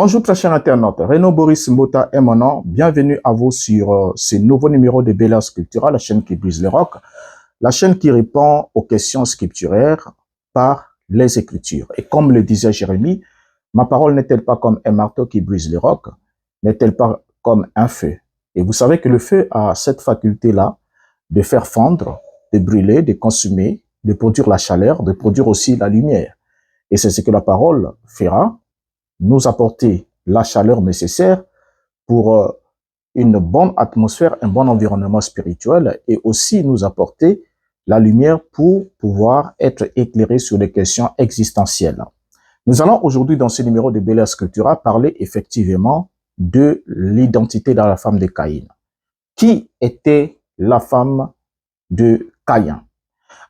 Bonjour très chers internautes, Renaud Boris Mbota est mon nom. Bienvenue à vous sur ce nouveau numéro de Bel Air Scriptura, la chaîne qui brise le roc, la chaîne qui répond aux questions scripturaires par les Écritures. Et comme le disait Jérémie, ma parole n'est-elle pas comme un marteau qui brise le roc? N'est-elle pas comme un feu? Et vous savez que le feu a cette faculté-là de faire fondre, de brûler, de consumer, de produire la chaleur, de produire aussi la lumière. Et c'est ce que la parole fera, nous apporter la chaleur nécessaire pour une bonne atmosphère, un bon environnement spirituel et aussi nous apporter la lumière pour pouvoir être éclairés sur les questions existentielles. Nous allons aujourd'hui dans ce numéro de Bel Air Scriptura parler effectivement de l'identité de la femme de Caïn. Qui était la femme de Caïn?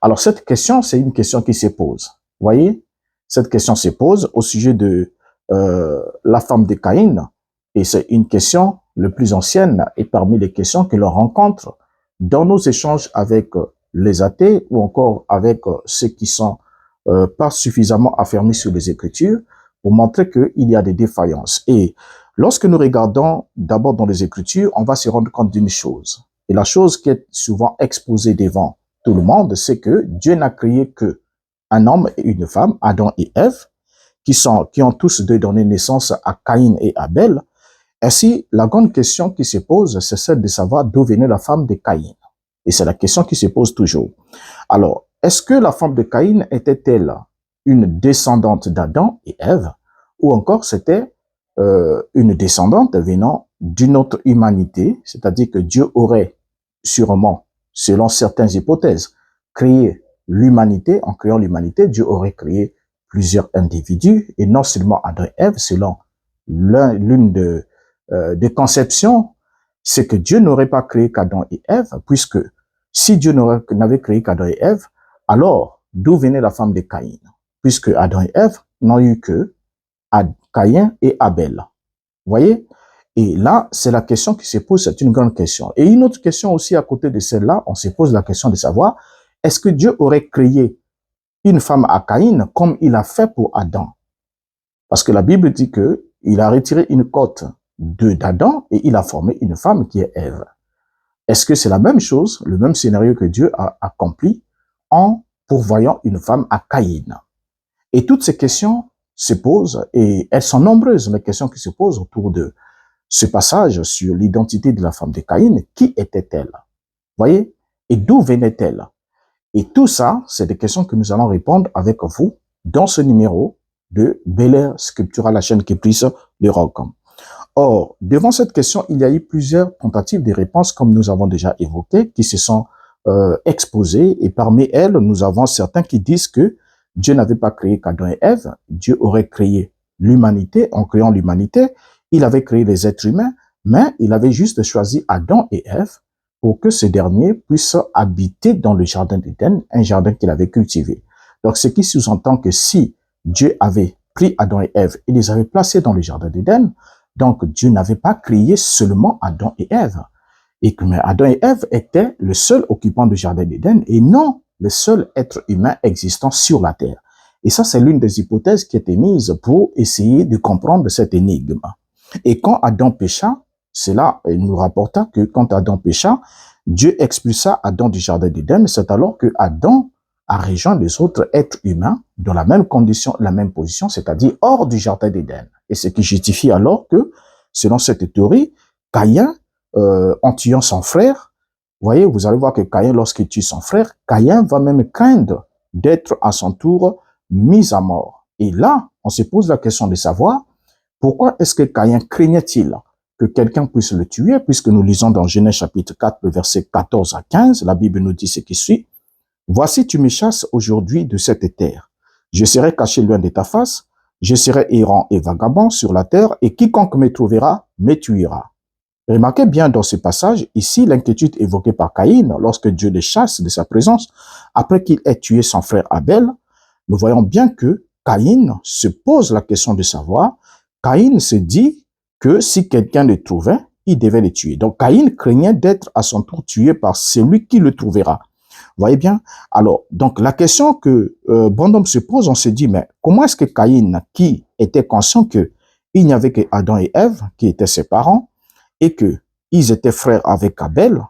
Alors cette question, c'est une question qui se pose. Vous voyez, cette question se pose au sujet de la femme de Caïn, et c'est une question le plus ancienne et parmi les questions que l'on rencontre dans nos échanges avec les athées ou encore avec ceux qui sont pas suffisamment affermis sur les Écritures pour montrer qu'il y a des défaillances. Et lorsque nous regardons d'abord dans les Écritures, on va se rendre compte d'une chose. Et la chose qui est souvent exposée devant tout le monde, c'est que Dieu n'a créé que un homme et une femme, Adam et Ève, qui ont tous deux donné naissance à Caïn et Abel. Ainsi, la grande question qui se pose, c'est celle de savoir d'où venait la femme de Caïn. Et c'est la question qui se pose toujours. Alors, est-ce que la femme de Caïn était-elle une descendante d'Adam et Ève, ou encore c'était une descendante venant d'une autre humanité, c'est-à-dire que Dieu aurait sûrement, selon certaines hypothèses, créé l'humanité. En créant l'humanité, Dieu aurait créé plusieurs individus, et non seulement Adam et Ève, selon l'une des conceptions, c'est que Dieu n'aurait pas créé qu'Adam et Ève, puisque si Dieu n'avait créé qu'Adam et Ève, alors d'où venait la femme de Caïn? Puisque Adam et Ève n'ont eu que Caïn et Abel. Vous voyez? Et là, c'est la question qui se pose, c'est une grande question. Et une autre question aussi à côté de celle-là, on se pose la question de savoir, est-ce que Dieu aurait créé une femme à Caïn comme il a fait pour Adam? Parce que la Bible dit que il a retiré une côte d'Adam et il a formé une femme qui est Ève. Est-ce que c'est la même chose, le même scénario que Dieu a accompli en pourvoyant une femme à Caïn? Et toutes ces questions se posent, et elles sont nombreuses, les questions qui se posent autour de ce passage sur l'identité de la femme de Caïn. Qui était-elle? Voyez? Et d'où venait-elle? Et tout ça, c'est des questions que nous allons répondre avec vous dans ce numéro de Bel Air Scriptura, la chaîne qui brise le roc. Or, devant cette question, il y a eu plusieurs tentatives de réponses, comme nous avons déjà évoqué, qui se sont exposées. Et parmi elles, nous avons certains qui disent que Dieu n'avait pas créé qu'Adam et Ève. Dieu aurait créé l'humanité. En créant l'humanité, il avait créé les êtres humains, mais il avait juste choisi Adam et Ève pour que ces derniers puissent habiter dans le jardin d'Éden, un jardin qu'il avait cultivé. Donc, ce qui sous-entend que si Dieu avait pris Adam et Ève et les avait placés dans le jardin d'Éden, donc Dieu n'avait pas créé seulement Adam et Ève. Et que Adam et Ève étaient le seul occupant du jardin d'Éden et non le seul être humain existant sur la terre. Et ça, c'est l'une des hypothèses qui était mise pour essayer de comprendre cette énigme. Et quand Adam pécha, cela nous rapporta que quand Adam pécha, Dieu expulsa Adam du jardin d'Éden. C'est alors que Adam a rejoint les autres êtres humains dans la même condition, la même position, c'est-à-dire hors du jardin d'Éden. Et ce qui justifie alors que, selon cette théorie, Caïn, en tuant son frère, vous voyez, vous allez voir que Caïn, lorsqu'il tue son frère, Caïn va même craindre d'être à son tour mis à mort. Et là, on se pose la question de savoir pourquoi est-ce que Caïn craignait-il que quelqu'un puisse le tuer, puisque nous lisons dans Genèse chapitre 4, le verset 14 à 15, la Bible nous dit ce qui suit. Voici, tu me chasses aujourd'hui de cette terre. Je serai caché loin de ta face, je serai errant et vagabond sur la terre, et quiconque me trouvera me tuera. Remarquez bien dans ce passage, ici, l'inquiétude évoquée par Caïn, lorsque Dieu le chasse de sa présence, après qu'il ait tué son frère Abel, nous voyons bien que Caïn se pose la question de savoir, Caïn se dit que si quelqu'un le trouvait, il devait le tuer. Donc Caïn craignait d'être à son tour tué par celui qui le trouvera. Vous voyez bien? Alors, donc la question que bon homme se pose, on se dit, mais comment est-ce que Caïn, qui était conscient que il n'y avait que Adam et Ève qui étaient ses parents et que ils étaient frères avec Abel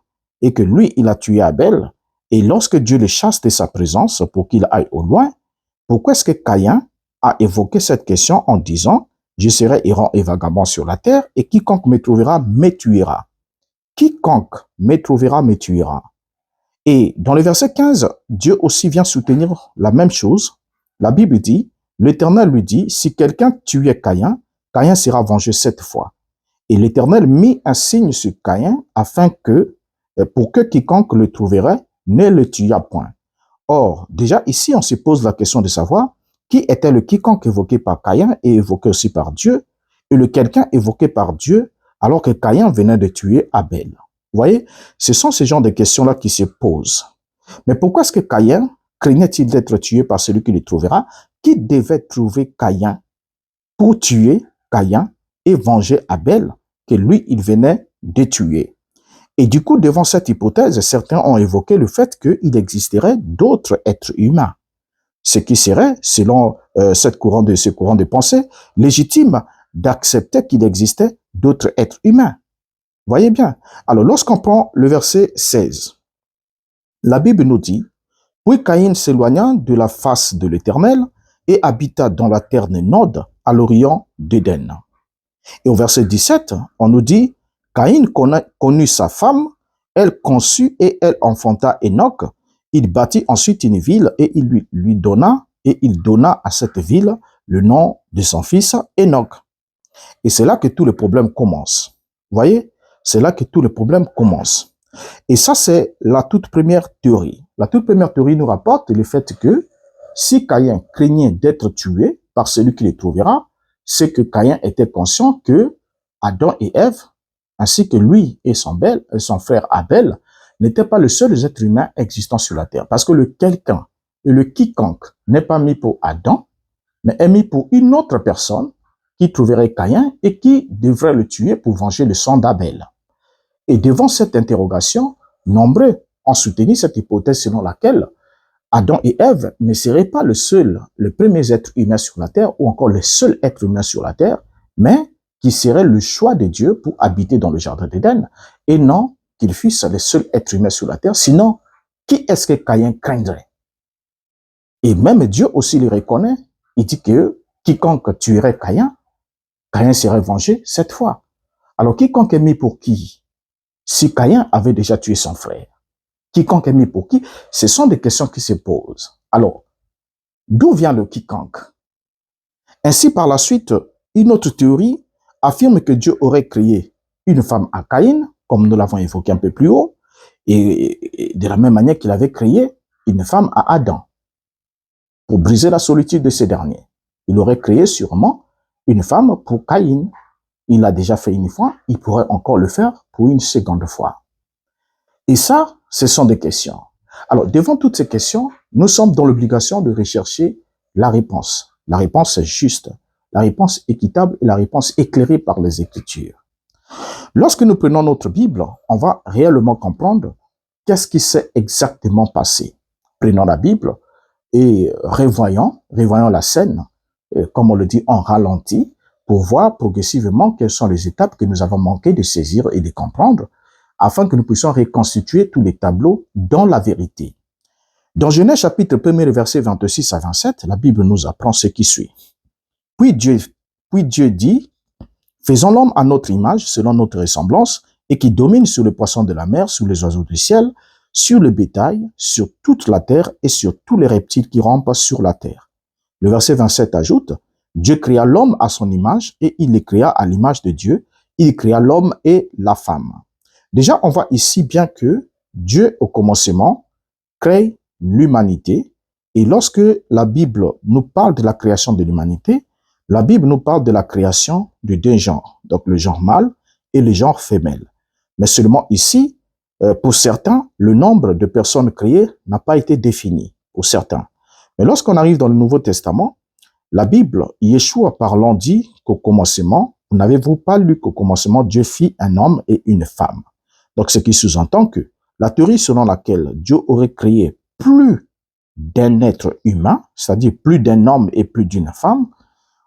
et que lui, il a tué Abel. Et lorsque Dieu le chasse de sa présence pour qu'il aille au loin, pourquoi est-ce que Caïn a évoqué cette question en disant « Je serai errant et vagabond sur la terre et quiconque me trouvera me tuera. » Quiconque me trouvera me tuera. Et dans le verset 15, Dieu aussi vient soutenir la même chose. La Bible dit, l'Éternel lui dit, si quelqu'un tuait Caïn, Caïn sera vengé 7 fois. Et l'Éternel mit un signe sur Caïn afin que, pour que quiconque le trouverait ne le tuât point. Or, déjà ici, on se pose la question de savoir qui était le quiconque évoqué par Caïn et évoqué aussi par Dieu, et le quelqu'un évoqué par Dieu alors que Caïn venait de tuer Abel. Vous voyez, ce sont ces genres de questions-là qui se posent. Mais pourquoi est-ce que Caïn craignait-il d'être tué par celui qui le trouvera? Qui devait trouver Caïn pour tuer Caïn et venger Abel que lui, il venait de tuer? Et du coup, devant cette hypothèse, certains ont évoqué le fait qu'il existerait d'autres êtres humains. Ce qui serait, selon ce courant de pensée, légitime d'accepter qu'il existait d'autres êtres humains. Voyez bien. Alors, lorsqu'on prend le verset 16, la Bible nous dit, « Puis Caïn s'éloigna de la face de l'Éternel et habita dans la terre de Nod, à l'orient d'Éden. » Et au verset 17, on nous dit, « Caïn connut sa femme, elle conçut et elle enfanta Enoch. Il bâtit ensuite une ville et il donna à cette ville le nom de son fils Enoch. » Et c'est là que tout le problème commence. Vous voyez? C'est là que tout le problème commence. Et ça, c'est la toute première théorie. La toute première théorie nous rapporte le fait que si Caïn craignait d'être tué par celui qui le trouvera, c'est que Caïn était conscient que Adam et Ève, ainsi que lui et son frère Abel, n'étaient pas les seuls êtres humains existants sur la terre. Parce que le quelqu'un et le quiconque n'est pas mis pour Adam, mais est mis pour une autre personne qui trouverait Caïn et qui devrait le tuer pour venger le sang d'Abel. Et devant cette interrogation, nombreux ont soutenu cette hypothèse selon laquelle Adam et Ève ne seraient pas le premier être humain sur la terre ou encore le seul être humain sur la terre, mais qui serait le choix de Dieu pour habiter dans le jardin d'Éden et non qu'ils fussent le seul être humain sur la terre. Sinon, qui est-ce que Caïn craindrait? Et même Dieu aussi le reconnaît. Il dit que quiconque tuerait Caïn, Caïn serait vengé 7 fois. Alors quiconque est mis pour qui? Si Caïn avait déjà tué son frère, quiconque est mis pour qui? Ce sont des questions qui se posent. Alors, d'où vient le quiconque? Ainsi, par la suite, une autre théorie affirme que Dieu aurait créé une femme à Caïn, comme nous l'avons évoqué un peu plus haut, et de la même manière qu'il avait créé une femme à Adam, pour briser la solitude de ces derniers. Il aurait créé sûrement une femme pour Caïn. Il l'a déjà fait une fois, il pourrait encore le faire pour une seconde fois. Et ça, ce sont des questions. Alors, devant toutes ces questions, nous sommes dans l'obligation de rechercher la réponse. La réponse juste, la réponse équitable et la réponse éclairée par les Écritures. Lorsque nous prenons notre Bible, on va réellement comprendre qu'est-ce qui s'est exactement passé. Prenons la Bible et revoyons la scène, comme on le dit, en ralenti, pour voir progressivement quelles sont les étapes que nous avons manqué de saisir et de comprendre, afin que nous puissions reconstituer tous les tableaux dans la vérité. Dans Genèse chapitre 1, versets 26 à 27, la Bible nous apprend ce qui suit. Puis Dieu dit, faisons l'homme à notre image, selon notre ressemblance, et qui domine sur les poissons de la mer, sur les oiseaux du ciel, sur le bétail, sur toute la terre et sur tous les reptiles qui rampent sur la terre. Le verset 27 ajoute, Dieu créa l'homme à son image et il les créa à l'image de Dieu. Il créa l'homme et la femme. Déjà, on voit ici bien que Dieu, au commencement, crée l'humanité. Et lorsque la Bible nous parle de la création de l'humanité, la Bible nous parle de la création de deux genres, donc le genre mâle et le genre femelle. Mais seulement ici, pour certains, le nombre de personnes créées n'a pas été défini, pour certains. Mais lorsqu'on arrive dans le Nouveau Testament, la Bible, Yeshua parlant dit qu'au commencement, n'avez-vous pas lu qu'au commencement, Dieu fit un homme et une femme? Donc, ce qui sous-entend que la théorie selon laquelle Dieu aurait créé plus d'un être humain, c'est-à-dire plus d'un homme et plus d'une femme,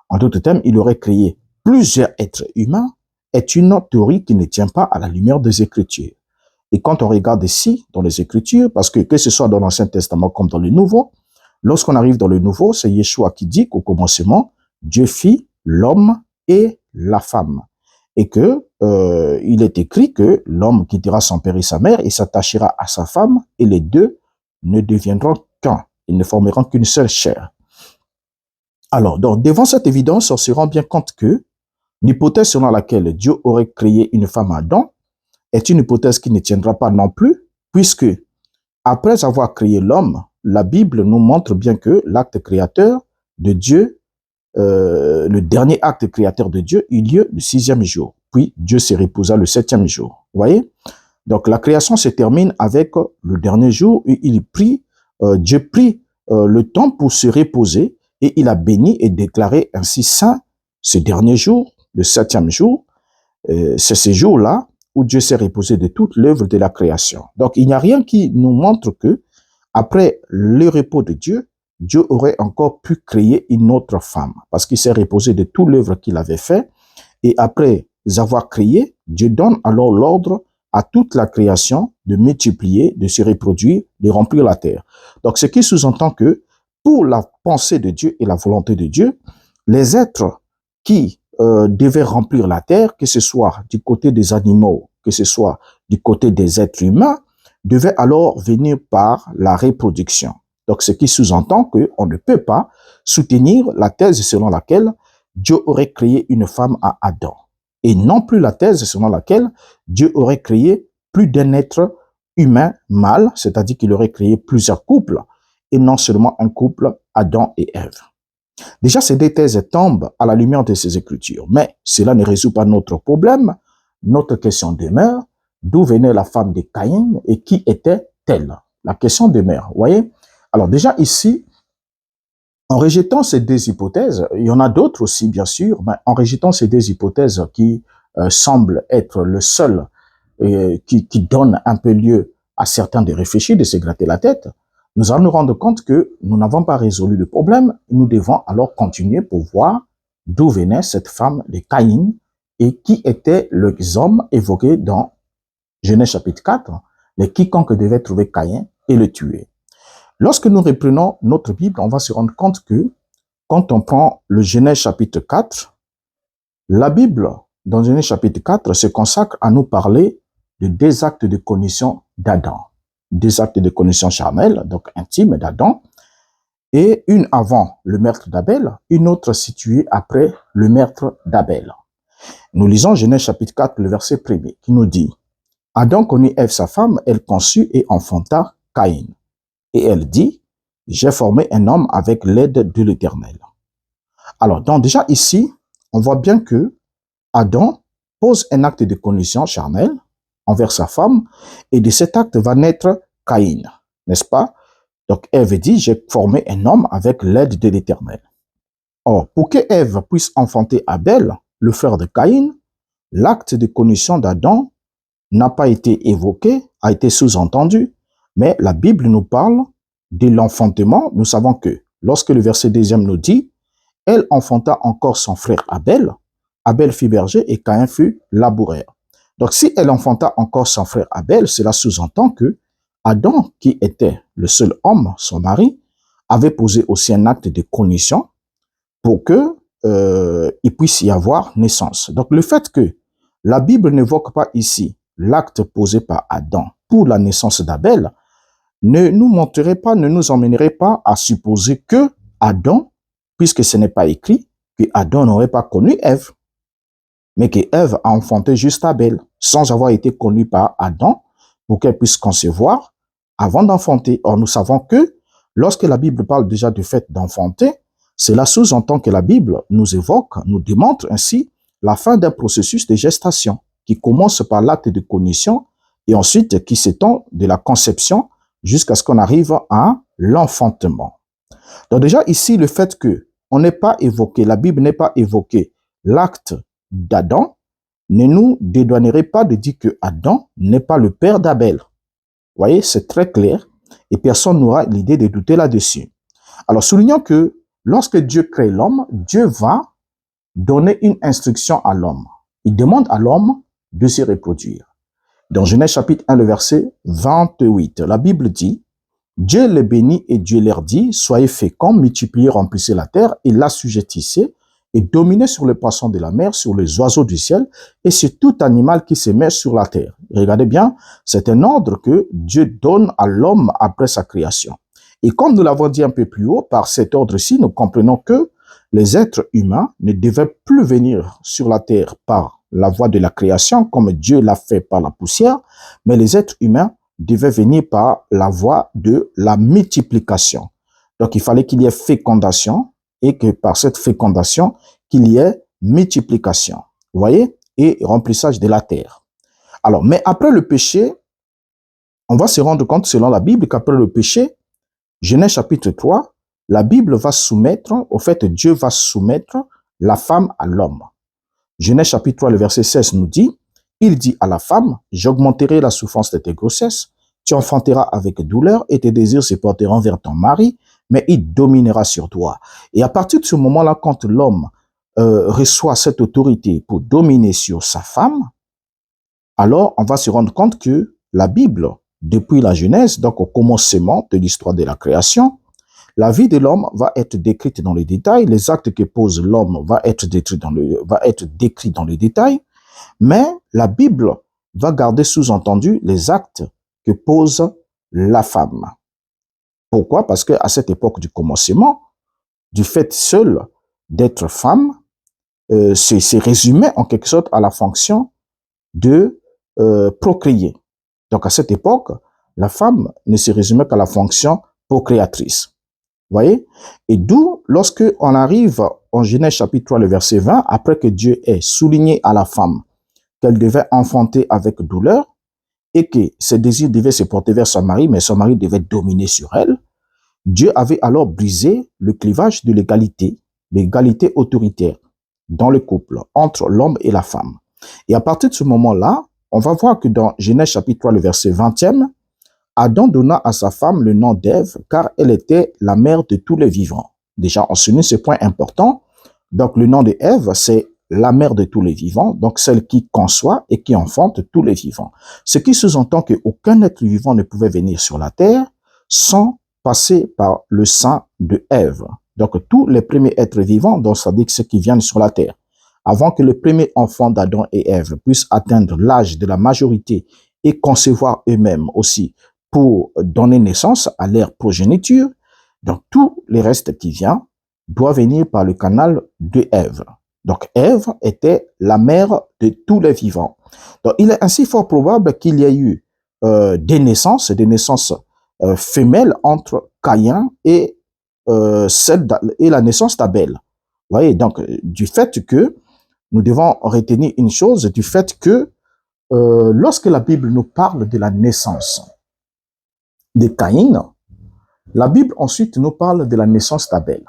en d'autres termes, il aurait créé plusieurs êtres humains est une théorie qui ne tient pas à la lumière des Écritures. Et quand on regarde ici, dans les Écritures, parce que ce soit dans l'Ancien Testament comme dans le Nouveau, lorsqu'on arrive dans le Nouveau, c'est Yeshua qui dit qu'au commencement, Dieu fit l'homme et la femme. Et que il est écrit que l'homme quittera son père et sa mère et s'attachera à sa femme, et les deux ne deviendront qu'un. Ils ne formeront qu'une seule chair. Alors, donc, devant cette évidence, on se rend bien compte que l'hypothèse selon laquelle Dieu aurait créé une femme à Adam est une hypothèse qui ne tiendra pas non plus, puisque après avoir créé l'homme, la Bible nous montre bien que l'acte créateur de Dieu, le dernier acte créateur de Dieu, eut lieu le 6e jour. Puis Dieu se reposa le 7e jour. Vous voyez? Donc la création se termine avec le dernier jour où Dieu prit le temps pour se reposer et il a béni et déclaré ainsi saint ce dernier jour, le 7e jour. C'est ce jour-là où Dieu s'est reposé de toute l'œuvre de la création. Donc il n'y a rien qui nous montre que après le repos de Dieu, Dieu aurait encore pu créer une autre femme parce qu'il s'est reposé de toute l'œuvre qu'il avait fait. Et après avoir créé, Dieu donne alors l'ordre à toute la création de multiplier, de se reproduire, de remplir la terre. Donc, ce qui sous-entend que pour la pensée de Dieu et la volonté de Dieu, les êtres qui devaient remplir la terre, que ce soit du côté des animaux, que ce soit du côté des êtres humains, devaient alors venir par la reproduction. Donc, ce qui sous-entend qu'on ne peut pas soutenir la thèse selon laquelle Dieu aurait créé une femme à Adam. Et non plus la thèse selon laquelle Dieu aurait créé plus d'un être humain mâle, c'est-à-dire qu'il aurait créé plusieurs couples, et non seulement un couple, Adam et Ève. Déjà, ces deux thèses tombent à la lumière de ces Écritures, mais cela ne résout pas notre problème. Notre question demeure, d'où venait la femme de Caïn et qui était-elle? La question demeure, vous voyez? Alors déjà ici, en rejetant ces deux hypothèses, il y en a d'autres aussi bien sûr, mais en rejetant ces deux hypothèses qui semblent être le seul qui donne un peu lieu à certains de réfléchir, de se gratter la tête, nous allons nous rendre compte que nous n'avons pas résolu le problème. Nous devons alors continuer pour voir d'où venait cette femme de Caïn et qui étaient les hommes évoqués dans Genèse chapitre 4, les quiconque devait trouver Caïn et le tuer. Lorsque nous reprenons notre Bible, on va se rendre compte que quand on prend le Genèse chapitre 4, la Bible, dans Genèse chapitre 4, se consacre à nous parler de deux actes de commission d'Adam. Deux actes de commission charnelle, donc intime d'Adam, et une avant le meurtre d'Abel, une autre située après le meurtre d'Abel. Nous lisons Genèse chapitre 4, le verset 1er, qui nous dit « Adam connut Ève sa femme, elle conçut et enfanta Caïn. Et elle dit, j'ai formé un homme avec l'aide de l'Éternel. » Alors, donc déjà ici, on voit bien que Adam pose un acte de commission charnelle envers sa femme, et de cet acte va naître Caïn, n'est-ce pas? Donc Ève dit, j'ai formé un homme avec l'aide de l'Éternel. Or, pour que Ève puisse enfanter Abel, le frère de Caïn, l'acte de commission d'Adam n'a pas été évoqué, a été sous-entendu, mais la Bible nous parle de l'enfantement. Nous savons que lorsque le verset 2 nous dit, elle enfanta encore son frère Abel, Abel fut berger et Caïn fut laboureur. Donc si elle enfanta encore son frère Abel, cela sous-entend que Adam, qui était le seul homme, son mari, avait posé aussi un acte de commission pour que il puisse y avoir naissance. Donc le fait que la Bible n'évoque pas ici l'acte posé par Adam pour la naissance d'Abel ne nous montrerait pas, ne nous emmènerait pas à supposer que Adam, puisque ce n'est pas écrit, que Adam n'aurait pas connu Ève, mais que Ève a enfanté juste Abel, sans avoir été connue par Adam, pour qu'elle puisse concevoir avant d'enfanter. Or, nous savons que lorsque la Bible parle déjà du fait d'enfanter, cela sous-entend que la Bible nous évoque, nous démontre ainsi la fin d'un processus de gestation qui commence par l'acte de cognition et ensuite qui s'étend de la conception jusqu'à ce qu'on arrive à l'enfantement. Donc déjà ici, le fait que on n'est pas évoqué, la Bible n'est pas évoqué l'acte d'Adam, ne nous dédouanerait pas de dire que Adam n'est pas le père d'Abel. Vous voyez, c'est très clair et personne n'aura l'idée de douter là-dessus. Alors soulignons que lorsque Dieu crée l'homme, Dieu va donner une instruction à l'homme. Il demande à l'homme de se reproduire. Dans Genèse chapitre 1, le verset 28, la Bible dit, Dieu les bénit et Dieu leur dit, soyez féconds, multipliez, remplissez la terre et l'assujettissez et dominez sur les poissons de la mer, sur les oiseaux du ciel et sur tout animal qui se met sur la terre. Regardez bien, c'est un ordre que Dieu donne à l'homme après sa création. Et comme nous l'avons dit un peu plus haut, par cet ordre-ci, nous comprenons que les êtres humains ne devaient plus venir sur la terre par la voie de la création, comme Dieu l'a fait par la poussière, mais les êtres humains devaient venir par la voie de la multiplication. Donc, il fallait qu'il y ait fécondation et que par cette fécondation, qu'il y ait multiplication. Vous voyez? Et remplissage de la terre. Alors, mais après le péché, on va se rendre compte, selon la Bible, qu'après le péché, Genèse chapitre 3, la Bible va soumettre, au fait, Dieu va soumettre la femme à l'homme. Genèse chapitre 3, le verset 16 nous dit, il dit à la femme, j'augmenterai la souffrance de tes grossesses, tu enfanteras avec douleur et tes désirs se porteront vers ton mari, mais il dominera sur toi. Et à partir de ce moment-là, quand l'homme reçoit cette autorité pour dominer sur sa femme, alors on va se rendre compte que la Bible, depuis la Genèse, donc au commencement de l'histoire de la création, la vie de l'homme va être décrite dans les détails, les actes que pose l'homme va être décrits dans les détails, mais la Bible va garder sous-entendu les actes que pose la femme. Pourquoi? Parce qu'à cette époque du commencement, du fait seul d'être femme, c'est résumé en quelque sorte à la fonction de procréer. Donc à cette époque, la femme ne se résumait qu'à la fonction procréatrice. Vous voyez? Et d'où, lorsque on arrive en Genèse chapitre 3, le verset 20, après que Dieu ait souligné à la femme qu'elle devait enfanter avec douleur et que ses désirs devaient se porter vers son mari, mais son mari devait dominer sur elle, Dieu avait alors brisé le clivage de l'égalité autoritaire dans le couple, entre l'homme et la femme. Et à partir de ce moment-là, on va voir que dans Genèse chapitre 3, le verset 20e, Adam donna à sa femme le nom d'Ève, car elle était la mère de tous les vivants. Déjà, on souligne ce point important. Donc, le nom d'Ève, c'est la mère de tous les vivants, donc celle qui conçoit et qui enfante tous les vivants. Ce qui sous-entend qu'aucun être vivant ne pouvait venir sur la terre sans passer par le sein de Ève. Donc, tous les premiers êtres vivants, donc ça dit que ceux qui viennent sur la terre, avant que le premier enfant d'Adam et Ève puisse atteindre l'âge de la majorité et concevoir eux-mêmes aussi pour donner naissance à leur progéniture, donc tout le reste qui vient doit venir par le canal de Ève. Donc Ève était la mère de tous les vivants. Donc il est ainsi fort probable qu'il y ait eu des naissances femelles entre Caïn et la naissance d'Abel. Vous voyez, donc du fait que nous devons retenir une chose, du fait que lorsque la Bible nous parle de la naissance de Caïn, la Bible ensuite nous parle de la naissance d'Abel.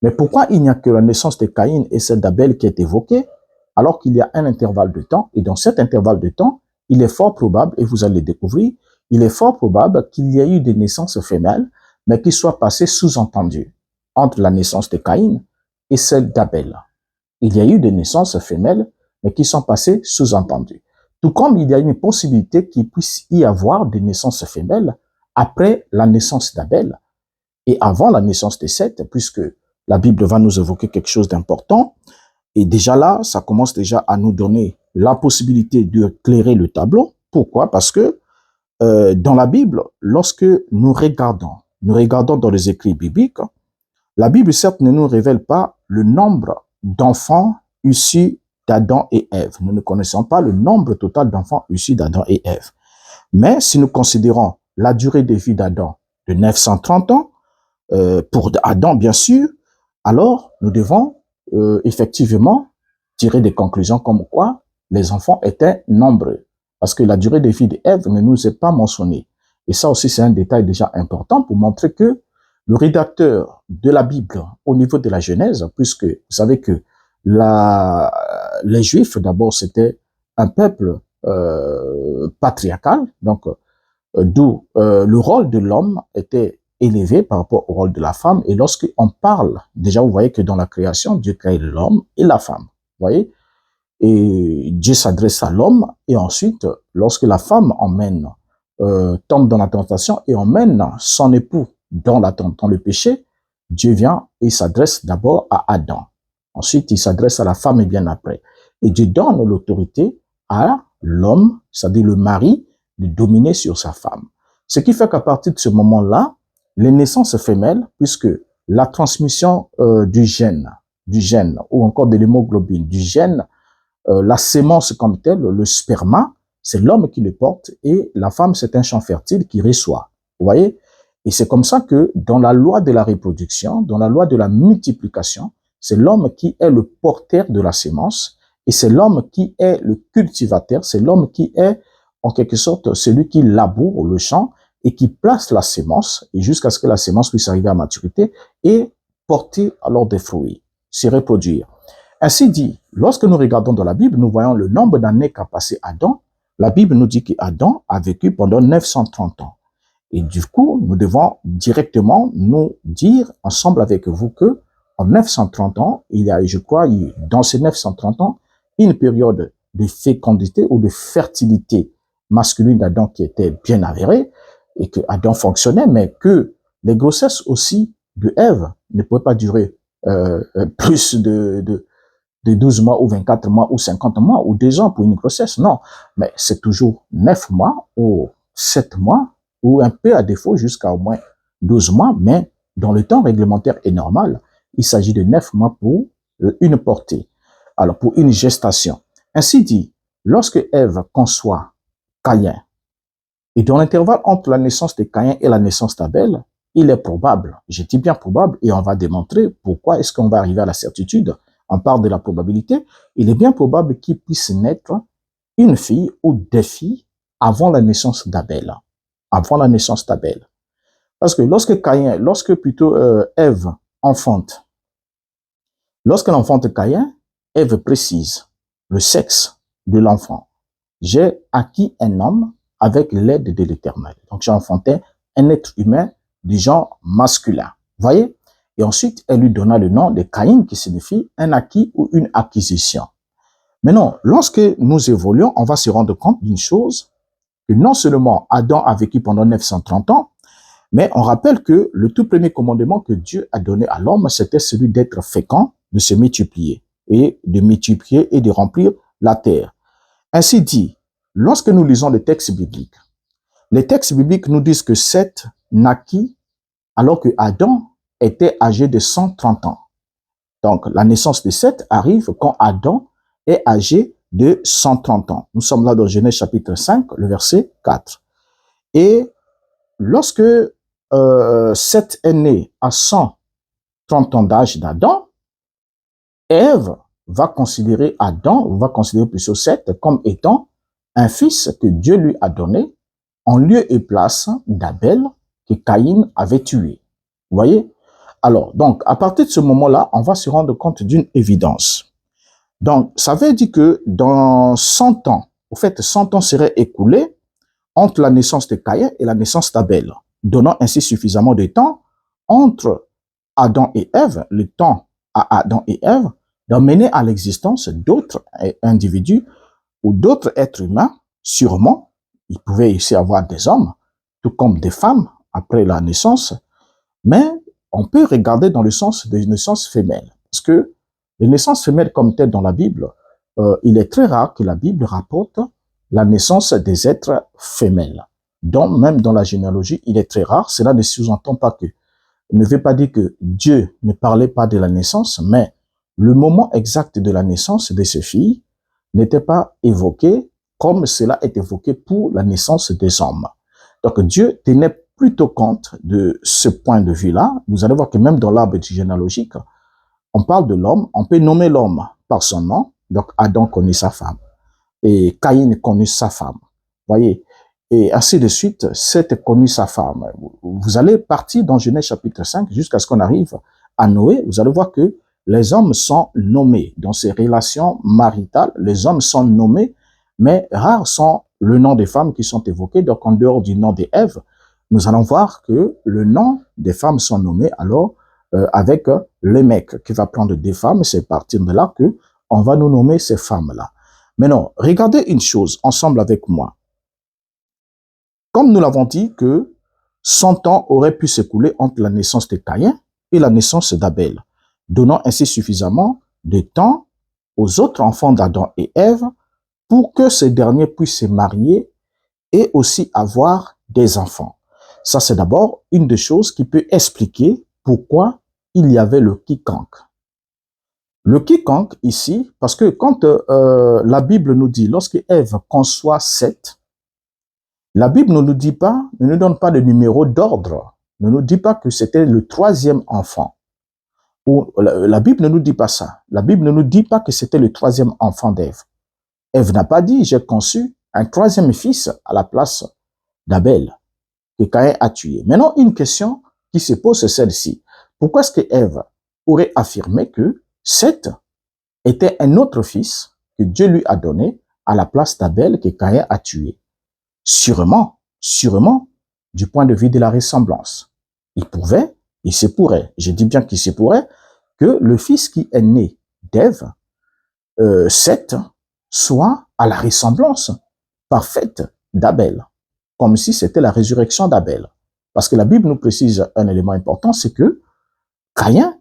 Mais pourquoi il n'y a que la naissance de Caïn et celle d'Abel qui est évoquée, alors qu'il y a un intervalle de temps, et dans cet intervalle de temps, il est fort probable, et vous allez le découvrir, il est fort probable qu'il y ait eu des naissances femelles, mais qui soient passées sous-entendues entre la naissance de Caïn et celle d'Abel. Il y a eu des naissances femelles, mais qui sont passées sous-entendues. Tout comme il y a une possibilité qu'il puisse y avoir des naissances femelles après la naissance d'Abel et avant la naissance de Seth, puisque la Bible va nous évoquer quelque chose d'important. Et déjà là, ça commence déjà à nous donner la possibilité d'éclairer le tableau. Pourquoi? Parce que dans la Bible, lorsque nous regardons dans les écrits bibliques, la Bible certes ne nous révèle pas le nombre d'enfants issus d'Adam et Ève. Nous ne connaissons pas le nombre total d'enfants issus d'Adam et Ève. Mais si nous considérons la durée de vie d'Adam de 930 ans, pour Adam bien sûr, alors nous devons effectivement tirer des conclusions comme quoi les enfants étaient nombreux. Parce que la durée de vie d'Ève ne nous est pas mentionnée. Et ça aussi c'est un détail déjà important pour montrer que le rédacteur de la Bible au niveau de la Genèse, puisque vous savez que les Juifs d'abord c'était un peuple patriarcal, donc d'où le rôle de l'homme était élevé par rapport au rôle de la femme. Et lorsqu'on parle, déjà vous voyez que dans la création, Dieu crée l'homme et la femme. Vous voyez? Et Dieu s'adresse à l'homme et ensuite, lorsque la femme tombe dans la tentation et emmène son époux dans le péché, Dieu vient et s'adresse d'abord à Adam. Ensuite, il s'adresse à la femme et bien après. Et Dieu donne l'autorité à l'homme, c'est-à-dire le mari, de dominer sur sa femme. Ce qui fait qu'à partir de ce moment-là, les naissances femelles, puisque la transmission du gène, ou encore de l'hémoglobine, du gène, la sémence comme telle, le sperma, c'est l'homme qui le porte et la femme, c'est un champ fertile qui reçoit. Vous voyez? Et c'est comme ça que dans la loi de la reproduction, dans la loi de la multiplication, c'est l'homme qui est le porteur de la sémence et c'est l'homme qui est le cultivateur, c'est l'homme qui est en quelque sorte celui qui laboure le champ et qui place la sémence et jusqu'à ce que la sémence puisse arriver à maturité et porter alors des fruits, se reproduire. Ainsi dit, lorsque nous regardons dans la Bible, nous voyons le nombre d'années qu'a passé Adam. La Bible nous dit qu'Adam a vécu pendant 930 ans. Et du coup, nous devons directement nous dire ensemble avec vous que en 930 ans, il y a, je crois, dans ces 930 ans, une période de fécondité ou de fertilité masculine d'Adam qui était bien avérée et que Adam fonctionnait, mais que les grossesses aussi de Ève ne pouvaient pas durer plus de 12 mois ou 24 mois ou 50 mois ou 2 ans pour une grossesse. Non, mais c'est toujours 9 mois ou 7 mois ou un peu à défaut jusqu'à au moins 12 mois, mais dans le temps réglementaire et normal, il s'agit de 9 mois pour une portée. Alors, pour une gestation. Ainsi dit, lorsque Ève conçoit Caïn, et dans l'intervalle entre la naissance de Caïn et la naissance d'Abel, il est probable, je dis bien probable, et on va démontrer pourquoi est-ce qu'on va arriver à la certitude. On parle de la probabilité, il est bien probable qu'il puisse naître une fille ou des filles avant la naissance d'Abel. Avant la naissance d'Abel. Parce que lorsque plutôt Ève enfante, lorsqu'elle enfante Caïn, Ève précise le sexe de l'enfant. J'ai acquis un homme avec l'aide de l'Éternel. Donc j'ai enfanté un être humain du genre masculin. Voyez? Et ensuite, elle lui donna le nom de Caïn, qui signifie un acquis ou une acquisition. Mais non, lorsque nous évoluons, on va se rendre compte d'une chose, que non seulement Adam a vécu pendant 930 ans, mais on rappelle que le tout premier commandement que Dieu a donné à l'homme, c'était celui d'être fécond, de se multiplier, et de multiplier et de remplir la terre. Ainsi dit, lorsque nous lisons les textes bibliques nous disent que Seth naquit alors que Adam était âgé de 130 ans. Donc, la naissance de Seth arrive quand Adam est âgé de 130 ans. Nous sommes là dans Genèse chapitre 5, le verset 4. Et lorsque Seth est né à 130 ans d'âge d'Adam, Ève va considérer plutôt Seth comme étant un fils que Dieu lui a donné en lieu et place d'Abel que Caïn avait tué. Vous voyez? Alors, donc, à partir de ce moment-là, on va se rendre compte d'une évidence. Donc, ça veut dire que dans 100 ans, au fait, 100 ans seraient écoulés entre la naissance de Caïn et la naissance d'Abel, donnant ainsi suffisamment de temps entre Adam et Ève, le temps à Adam et Ève, d'emmener à l'existence d'autres individus ou d'autres êtres humains, sûrement. Il pouvait ici avoir des hommes, tout comme des femmes, après la naissance, mais on peut regarder dans le sens des naissances femelles. Parce que les naissances femelles comme telles dans la Bible, il est très rare que la Bible rapporte la naissance des êtres femelles. Donc, même dans la généalogie, il est très rare. Cela ne sous-entend pas que, ne veut pas dire que Dieu ne parlait pas de la naissance, mais le moment exact de la naissance de ces filles n'était pas évoqué comme cela est évoqué pour la naissance des hommes. Donc, Dieu tenait plutôt compte de ce point de vue-là. Vous allez voir que même dans l'arbre généalogique, on parle de l'homme, on peut nommer l'homme par son nom. Donc, Adam connaît sa femme et Caïn connaît sa femme. Voyez, et ainsi de suite, Seth connaît sa femme. Vous allez partir dans Genèse chapitre 5 jusqu'à ce qu'on arrive à Noé. Vous allez voir que les hommes sont nommés dans ces relations maritales. Les hommes sont nommés, mais rares sont le nom des femmes qui sont évoquées. Donc, en dehors du nom d'Ève, nous allons voir que le nom des femmes sont nommés alors avec le mec qui va prendre des femmes. C'est à partir de là que on va nous nommer ces femmes-là. Maintenant, regardez une chose ensemble avec moi. Comme nous l'avons dit que 100 ans auraient pu s'écouler entre la naissance de Caïn et la naissance d'Abel, donnant ainsi suffisamment de temps aux autres enfants d'Adam et Ève pour que ces derniers puissent se marier et aussi avoir des enfants. Ça, c'est d'abord une des choses qui peut expliquer pourquoi il y avait le quiconque. Le quiconque ici, parce que quand la Bible nous dit, lorsque Ève conçoit Seth, la Bible ne nous dit pas, ne nous donne pas de numéro d'ordre, ne nous dit pas que c'était le 3e enfant. Ou, la Bible ne nous dit pas ça. La Bible ne nous dit pas que c'était le 3e enfant d'Ève. Ève n'a pas dit, j'ai conçu un 3e fils à la place d'Abel, que Caïn a tué. Maintenant, une question qui se pose, c'est celle-ci. Pourquoi est-ce que Ève aurait affirmé que Seth était un autre fils que Dieu lui a donné à la place d'Abel que Caïn a tué? Sûrement, du point de vue de la ressemblance. Il se pourrait, je dis bien qu'il se pourrait, que le fils qui est né d'Ève, Seth, soit à la ressemblance parfaite d'Abel, comme si c'était la résurrection d'Abel. Parce que la Bible nous précise un élément important, c'est que Caïn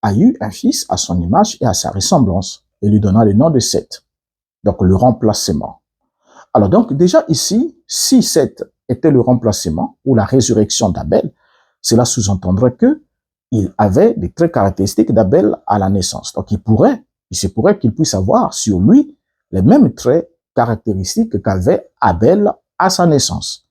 a eu un fils à son image et à sa ressemblance, et lui donna le nom de Seth. Donc le remplacement. Alors donc déjà ici, si Seth était le remplacement ou la résurrection d'Abel, cela sous-entendrait que il avait des traits caractéristiques d'Abel à la naissance. Donc il se pourrait qu'il puisse avoir sur lui les mêmes traits caractéristiques qu'avait Abel à sa naissance.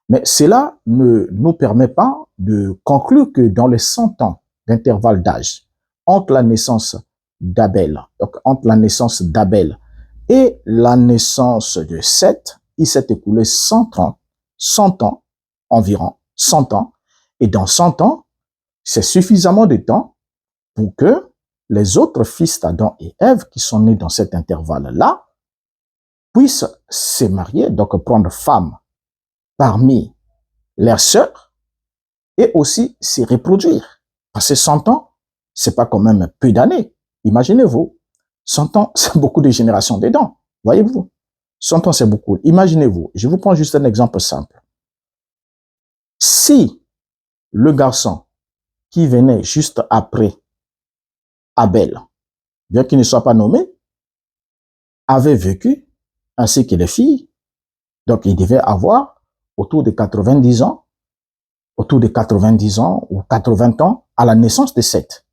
Mais cela ne nous permet pas de conclure que dans les 100 ans d'intervalle d'âge entre la naissance d'Abel, donc entre la naissance d'Abel et la naissance de Seth, il s'est écoulé 100 ans, environ 100 ans. Et dans 100 ans, c'est suffisamment de temps pour que les autres fils d'Adam et Ève qui sont nés dans cet intervalle-là puissent se marier, donc prendre femme parmi leurs sœurs et aussi se reproduire. Parce que 100 ans, c'est pas quand même peu d'années. Imaginez-vous. 100 ans, c'est beaucoup de générations dedans. Voyez-vous? 100 ans, c'est beaucoup. Imaginez-vous. Je vous prends juste un exemple simple. Si le garçon qui venait juste après Abel, bien qu'il ne soit pas nommé, avait vécu, ainsi que les filles, donc il devait avoir autour de 90 ans, ou 80 ans à la naissance de Seth.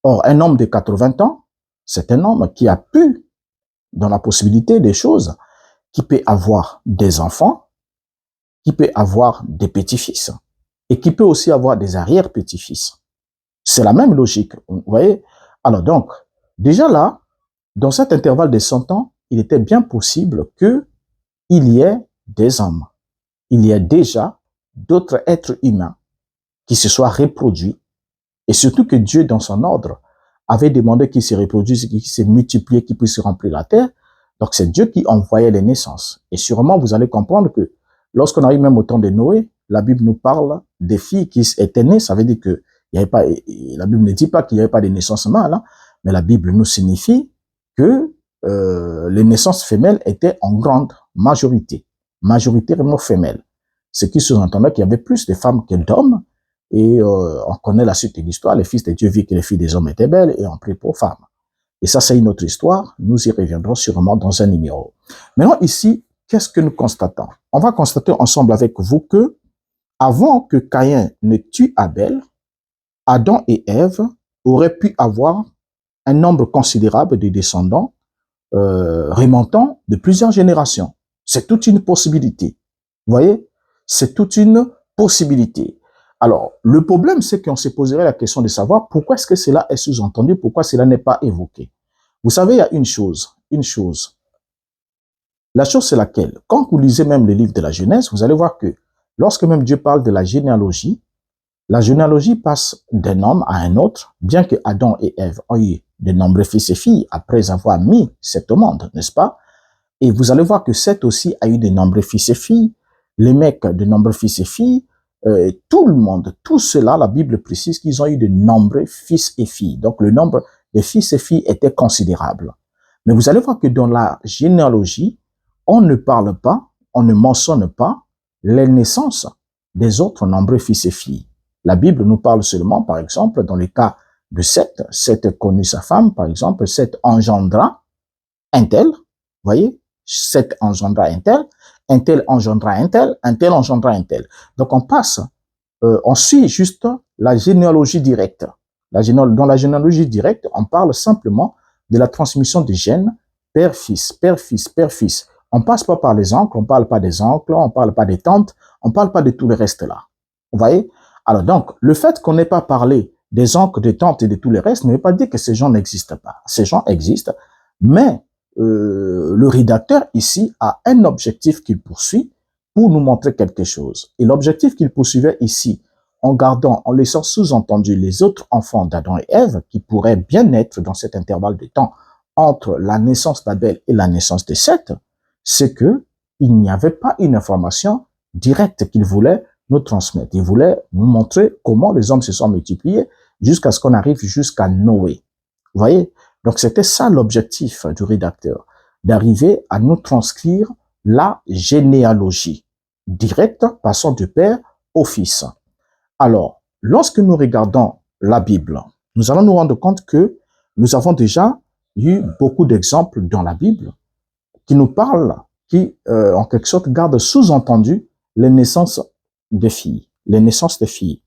Or, un homme de 80 ans, c'est un homme qui a pu, dans la possibilité des choses, qui peut avoir des enfants, qui peut avoir des petits-fils, et qui peut aussi avoir des arrière-petits-fils. C'est la même logique, vous voyez? Alors donc, déjà là, dans cet intervalle de 100 ans, il était bien possible qu'il y ait des hommes. Il y ait déjà d'autres êtres humains qui se soient reproduits, et surtout que Dieu, dans son ordre, avait demandé qu'ils se reproduisent, qu'ils se multiplient, qu'ils puissent remplir la terre. Donc c'est Dieu qui envoyait les naissances. Et sûrement, vous allez comprendre que lorsqu'on arrive même au temps de Noé, la Bible nous parle des filles qui étaient nées. Ça veut dire que il y avait pas, la Bible ne dit pas qu'il n'y avait pas de naissance mâle, hein, mais la Bible nous signifie que les naissances femelles étaient en grande majoritairement femelles. Ce qui sous-entendait qu'il y avait plus de femmes que d'hommes. Et on connaît la suite de l'histoire. Les fils de Dieu virent que les filles des hommes étaient belles et ont pris pour femmes. Et ça, c'est une autre histoire. Nous y reviendrons sûrement dans un numéro. Maintenant, ici, qu'est-ce que nous constatons? On va constater ensemble avec vous que, avant que Caïn ne tue Abel, Adam et Ève auraient pu avoir un nombre considérable de descendants remontant de plusieurs générations. C'est toute une possibilité. Vous voyez? C'est toute une possibilité. Alors, le problème, c'est qu'on se poserait la question de savoir pourquoi est-ce que cela est sous-entendu, pourquoi cela n'est pas évoqué. Vous savez, il y a une chose. La chose, c'est laquelle? Quand vous lisez même le livre de la Genèse, vous allez voir que lorsque même Dieu parle de la généalogie passe d'un homme à un autre, bien que Adam et Ève ont eu de nombreux fils et filles après avoir mis Seth au monde, n'est-ce pas? Et vous allez voir que Seth aussi a eu de nombreux fils et filles, les mecs de nombreux fils et filles, tout le monde, tout cela, la Bible précise qu'ils ont eu de nombreux fils et filles. Donc le nombre de fils et filles était considérable. Mais vous allez voir que dans la généalogie, on ne parle pas, on ne mentionne pas les naissances des autres nombreux fils et filles. La Bible nous parle seulement, par exemple, dans le cas de Seth, Seth connut sa femme, par exemple, Seth engendra un tel, vous voyez, Seth engendra un tel engendra un tel engendra un tel. Donc on passe, on suit juste la généalogie directe. Dans la généalogie directe, on parle simplement de la transmission des gènes père-fils, père-fils, père-fils. On passe pas par les oncles, on parle pas des oncles, on parle pas des tantes, on parle pas de tout le reste là. Vous voyez? Alors donc, le fait qu'on n'ait pas parlé des oncles, des tantes et de tout le reste ne veut pas dire que ces gens n'existent pas. Ces gens existent, mais le rédacteur ici a un objectif qu'il poursuit pour nous montrer quelque chose. Et l'objectif qu'il poursuivait ici, en gardant, en laissant sous-entendu les autres enfants d'Adam et Ève, qui pourraient bien naître dans cet intervalle de temps entre la naissance d'Abel et la naissance de Seth, c'est que il n'y avait pas une information directe qu'il voulait nous transmettre. Il voulait nous montrer comment les hommes se sont multipliés jusqu'à ce qu'on arrive jusqu'à Noé. Vous voyez? Donc c'était ça l'objectif du rédacteur, d'arriver à nous transcrire la généalogie directe passant du père au fils. Alors, lorsque nous regardons la Bible, nous allons nous rendre compte que nous avons déjà eu beaucoup d'exemples dans la Bible qui nous parlent, qui en quelque sorte gardent sous-entendu les naissances des filles, les naissances des filles.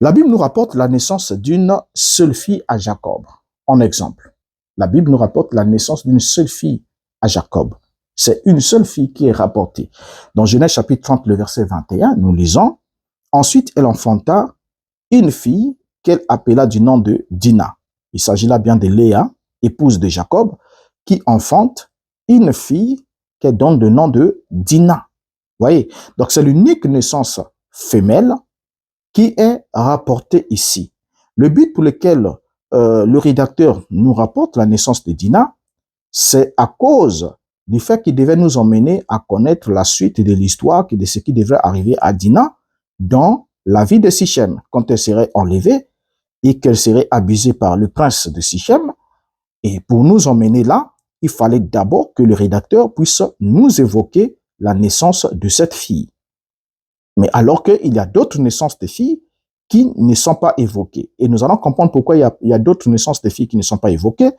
La Bible nous rapporte la naissance d'une seule fille à Jacob. En exemple, la Bible nous rapporte la naissance d'une seule fille à Jacob. C'est une seule fille qui est rapportée. Dans Genèse chapitre 30, le verset 21, nous lisons, « Ensuite, elle enfanta une fille qu'elle appela du nom de Dina. » Il s'agit là bien de Léa, épouse de Jacob, qui enfante une fille qu'elle donne le nom de Dina. Vous voyez? Donc, c'est l'unique naissance femelle qui est rapportée ici. Le but pour lequel le rédacteur nous rapporte la naissance de Dina, c'est à cause du fait qu'il devait nous emmener à connaître la suite de l'histoire, de ce qui devrait arriver à Dina dans la vie de Sichem, quand elle serait enlevée et qu'elle serait abusée par le prince de Sichem. Et pour nous emmener là, il fallait d'abord que le rédacteur puisse nous évoquer la naissance de cette fille. Mais alors qu'il y a d'autres naissances de filles qui ne sont pas évoquées. Et nous allons comprendre pourquoi il y a d'autres naissances de filles qui ne sont pas évoquées.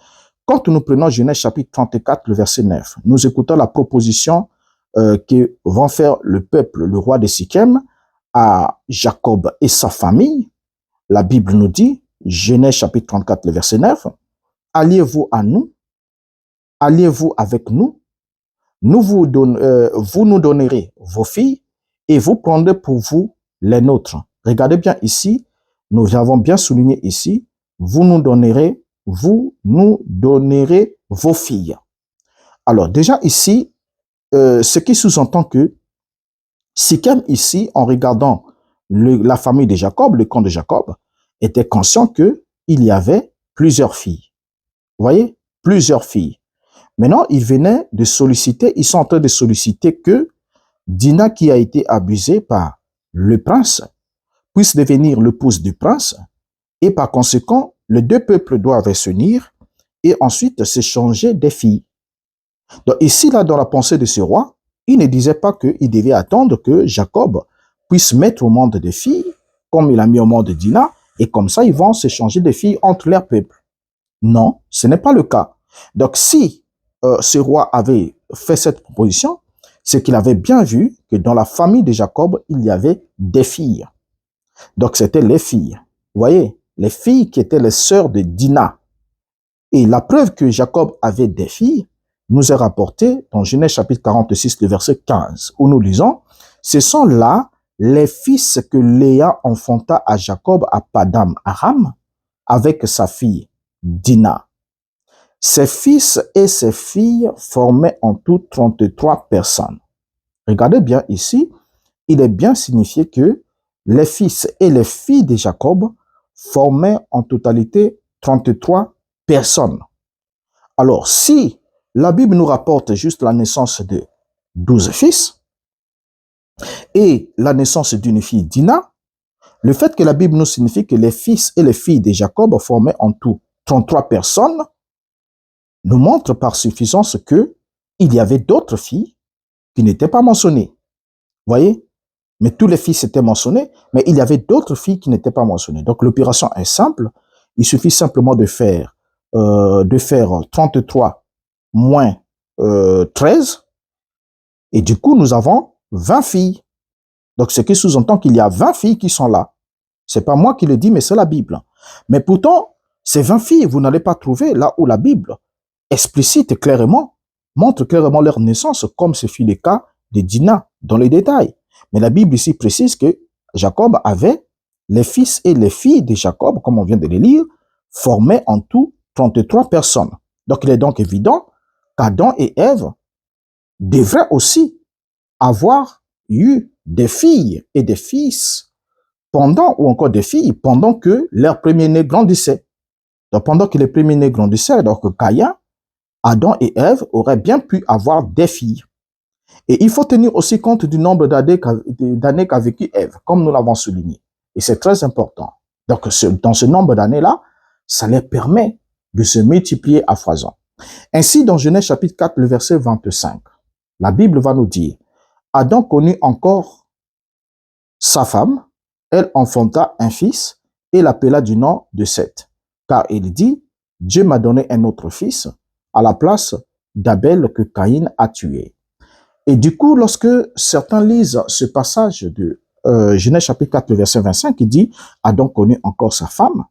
Quand nous prenons Genèse chapitre 34, le verset 9, nous écoutons la proposition que vont faire le peuple, le roi de Sichem, à Jacob et sa famille. La Bible nous dit, Genèse chapitre 34, le verset 9, « Alliez-vous à nous, alliez-vous avec nous, vous nous donnerez vos filles et vous prendrez pour vous les nôtres. » Regardez bien ici, nous avons bien souligné ici, vous nous donnerez vos filles. Alors déjà ici, ce qui sous-entend que Sichem ici, en regardant la famille de Jacob, le clan de Jacob, était conscient qu'il y avait plusieurs filles. Vous voyez? Plusieurs filles. Maintenant, ils venaient de solliciter, ils sont en train de solliciter que Dina, qui a été abusée par le prince, puisse devenir l'épouse du prince, et par conséquent, les deux peuples doivent s'unir et ensuite s'échanger des filles. Donc ici, là, dans la pensée de ce roi, il ne disait pas qu'il devait attendre que Jacob puisse mettre au monde des filles, comme il a mis au monde Dina, et comme ça, ils vont s'échanger des filles entre leurs peuples. Non, ce n'est pas le cas. Donc si ce roi avait fait cette proposition, c'est qu'il avait bien vu que dans la famille de Jacob, il y avait des filles. Donc c'était les filles. Vous voyez, les filles qui étaient les sœurs de Dina. Et la preuve que Jacob avait des filles nous est rapportée dans Genèse chapitre 46, le verset 15, où nous lisons, « Ce sont là les fils que Léa enfanta à Jacob à Padam Aram avec sa fille Dina. Ses fils et ses filles formaient en tout 33 personnes. » Regardez bien ici, il est bien signifié que les fils et les filles de Jacob formaient en totalité 33 personnes. Alors, si la Bible nous rapporte juste la naissance de 12 fils, et la naissance d'une fille Dina, le fait que la Bible nous signifie que les fils et les filles de Jacob formaient en tout 33 personnes nous montre par suffisance que il y avait d'autres filles qui n'étaient pas mentionnées. Vous voyez? Mais tous les fils étaient mentionnés, mais il y avait d'autres filles qui n'étaient pas mentionnées. Donc l'opération est simple. Il suffit simplement de faire 33 moins 13, et du coup nous avons 20 filles. Donc ce qui sous-entend qu'il y a 20 filles qui sont là. C'est pas moi qui le dis, mais c'est la Bible. Mais pourtant, ces 20 filles, vous n'allez pas trouver là où la Bible explicite clairement, montre clairement leur naissance, comme ce fut le cas de Dina dans les détails. Mais la Bible ici précise que Jacob avait les fils et les filles de Jacob, comme on vient de les lire, formaient en tout 33 personnes. Donc il est donc évident qu'Adam et Ève devraient aussi avoir eu des filles et des fils pendant, ou encore des filles, pendant que leur premier-né grandissait. Donc pendant que les premiers-nés grandissaient, donc Caïn, Adam et Ève auraient bien pu avoir des filles. Et il faut tenir aussi compte du nombre d'années qu'a vécu Ève, comme nous l'avons souligné. Et c'est très important. Donc, dans ce nombre d'années-là, ça leur permet de se multiplier à foison. Ainsi, dans Genèse chapitre 4, le verset 25, la Bible va nous dire, Adam connut encore sa femme, elle enfanta un fils et l'appela du nom de Seth. Car il dit, Dieu m'a donné un autre fils à la place d'Abel que Caïn a tué. Et du coup, lorsque certains lisent ce passage de Genèse chapitre 4, verset 25, qui dit « Adam connut encore sa femme »,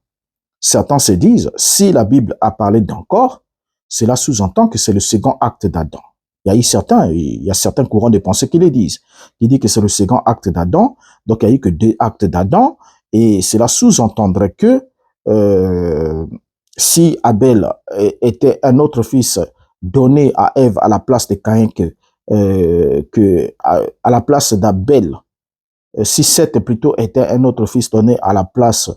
certains se disent, si la Bible a parlé d'encore, cela sous-entend que c'est le second acte d'Adam. Il y a certains courants de pensée qui le disent, qui disent que c'est le second acte d'Adam, donc il n'y a eu que 2 actes d'Adam, et cela sous-entendrait que si Abel était un autre fils donné à Ève à la place de Caïn, à la place d'Abel, si Seth plutôt était un autre fils donné à la place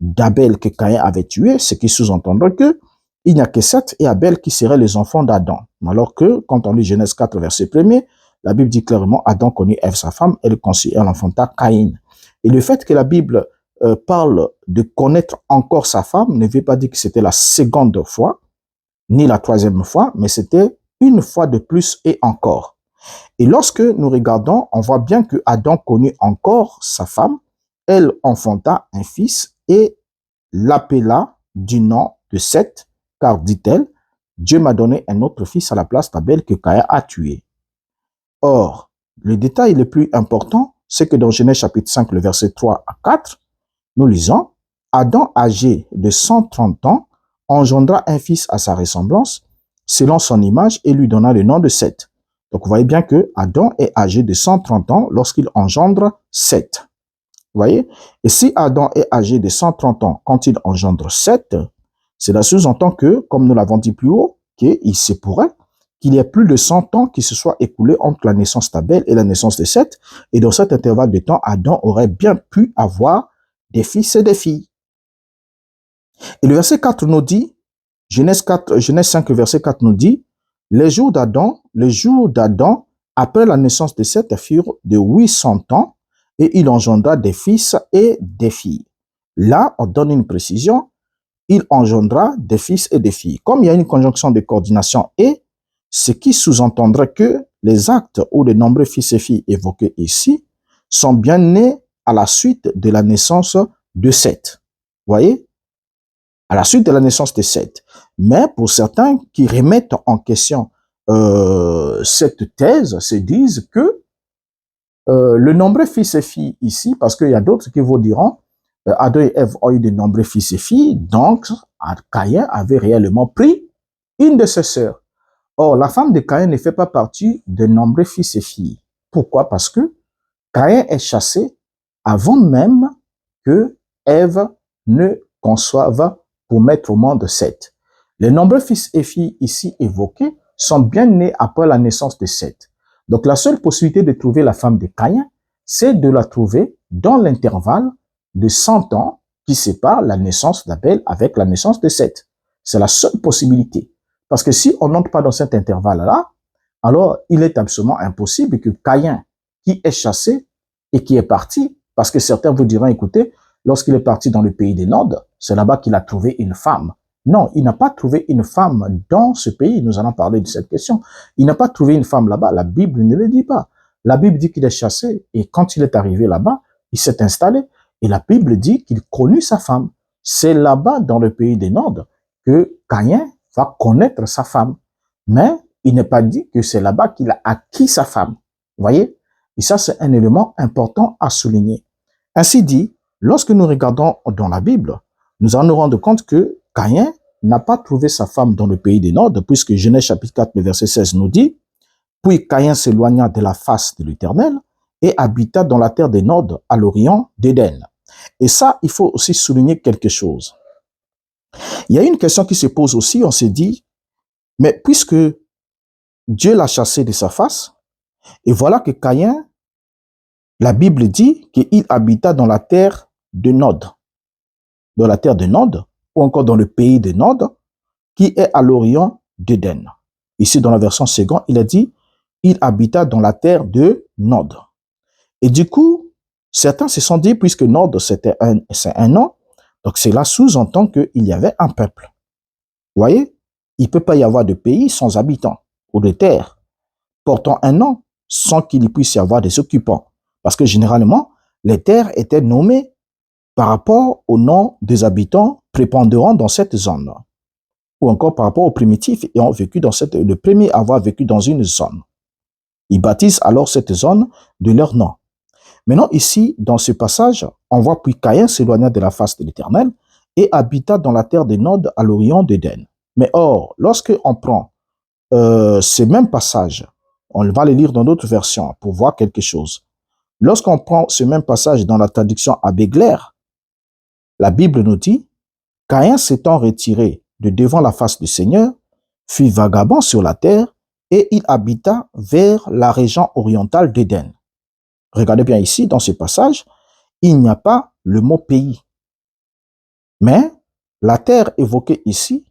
d'Abel que Caïn avait tué, ce qui sous-entendrait que il n'y a que Seth et Abel qui seraient les enfants d'Adam. Alors que, quand on lit Genèse 4, verset 1er, la Bible dit clairement, Adam connut Ève, sa femme, elle enfanta Caïn. Et le fait que la Bible parle de connaître encore sa femme ne veut pas dire que c'était la seconde fois, ni la troisième fois, mais c'était une fois de plus et encore. Et lorsque nous regardons, on voit bien que Adam connut encore sa femme, elle enfanta un fils et l'appela du nom de Seth, car dit-elle, Dieu m'a donné un autre fils à la place d'Abel que Caïn a tué. Or, le détail le plus important, c'est que dans Genèse chapitre 5, le verset 3 à 4, nous lisons, Adam âgé de 130 ans engendra un fils à sa ressemblance, selon son image, et lui donna le nom de Seth. Donc, vous voyez bien que Adam est âgé de 130 ans lorsqu'il engendre Seth. Vous voyez? Et si Adam est âgé de 130 ans quand il engendre Seth, cela sous-entend que, comme nous l'avons dit plus haut, qu'il se pourrait qu'il y ait plus de 100 ans qui se soient écoulés entre la naissance d'Abel et la naissance de Seth. Et dans cet intervalle de temps, Adam aurait bien pu avoir des fils et des filles. Et le verset 4 nous dit, Genèse 5, verset 4 nous dit, les jours d'Adam, après la naissance de Seth, furent de 800 ans, et il engendra des fils et des filles. Là, on donne une précision, il engendra des fils et des filles. Comme il y a une conjonction de coordination et, ce qui sous-entendrait que les actes ou les nombreux fils et filles évoqués ici sont bien nés à la suite de la naissance de Seth. Vous voyez? À la suite de la naissance de Seth. Mais pour certains qui remettent en question cette thèse, se disent que le nombreux fils et filles ici, parce qu'il y a d'autres qui vous diront, Adam et Ève ont eu de nombreux fils et filles, donc Caïn avait réellement pris une de ses sœurs. Or, la femme de Caïn ne fait pas partie de nombreux fils et filles. Pourquoi? Parce que Caïn est chassé avant même que Ève ne conçoive pour mettre au monde Seth. Les nombreux fils et filles ici évoqués sont bien nés après la naissance de Seth. Donc la seule possibilité de trouver la femme de Caïn, c'est de la trouver dans l'intervalle de 100 ans qui sépare la naissance d'Abel avec la naissance de Seth. C'est la seule possibilité. Parce que si on n'entre pas dans cet intervalle-là, alors il est absolument impossible que Caïn qui est chassé et qui est parti, parce que certains vous diront, écoutez, lorsqu'il est parti dans le pays des Nodes, c'est là-bas qu'il a trouvé une femme. Non, il n'a pas trouvé une femme dans ce pays. Nous allons parler de cette question. Il n'a pas trouvé une femme là-bas. La Bible ne le dit pas. La Bible dit qu'il est chassé et quand il est arrivé là-bas, il s'est installé. Et la Bible dit qu'il connut sa femme. C'est là-bas, dans le pays des Nodes, que Caïn va connaître sa femme. Mais il n'est pas dit que c'est là-bas qu'il a acquis sa femme. Vous voyez? Et ça, c'est un élément important à souligner. Ainsi dit, lorsque nous regardons dans la Bible, nous allons nous rendre compte que Caïn n'a pas trouvé sa femme dans le pays des Nodes, puisque Genèse chapitre 4, le verset 16 nous dit « Puis Caïn s'éloigna de la face de l'Éternel et habita dans la terre des Nodes à l'orient d'Éden. » Et ça, il faut aussi souligner quelque chose. Il y a une question qui se pose aussi, on s'est dit, mais puisque Dieu l'a chassé de sa face, et voilà que Caïn, la Bible dit qu'il habita dans la terre de Nod, dans la terre de Nod, ou encore dans le pays de Nod, qui est à l'orient d'Éden. Ici, dans la version seconde, il a dit, il habita dans la terre de Nod. Et du coup, certains se sont dit, puisque Nod, c'est un nom, donc cela sous-entend qu'il y avait un peuple. Vous voyez, il ne peut pas y avoir de pays sans habitants, ou de terre, portant un nom, sans qu'il puisse y avoir des occupants. Parce que généralement, les terres étaient nommées par rapport au nom des habitants prépondérants dans cette zone, ou encore par rapport aux primitifs ayant vécu dans le premier à avoir vécu dans une zone. Ils baptisent alors cette zone de leur nom. Maintenant, ici, dans ce passage, on voit puis Caïn s'éloigna de la face de l'Éternel et habita dans la terre des Nodes à l'orient d'Éden. Mais or, lorsque on prend ces mêmes passages, on va les lire dans d'autres versions pour voir quelque chose. Lorsqu'on prend ce même passage dans la traduction Abegler, la Bible nous dit « Caïn s'étant retiré de devant la face du Seigneur, fut vagabond sur la terre et il habita vers la région orientale d'Éden. » Regardez bien ici, dans ce passage, il n'y a pas le mot pays. Mais la terre évoquée ici,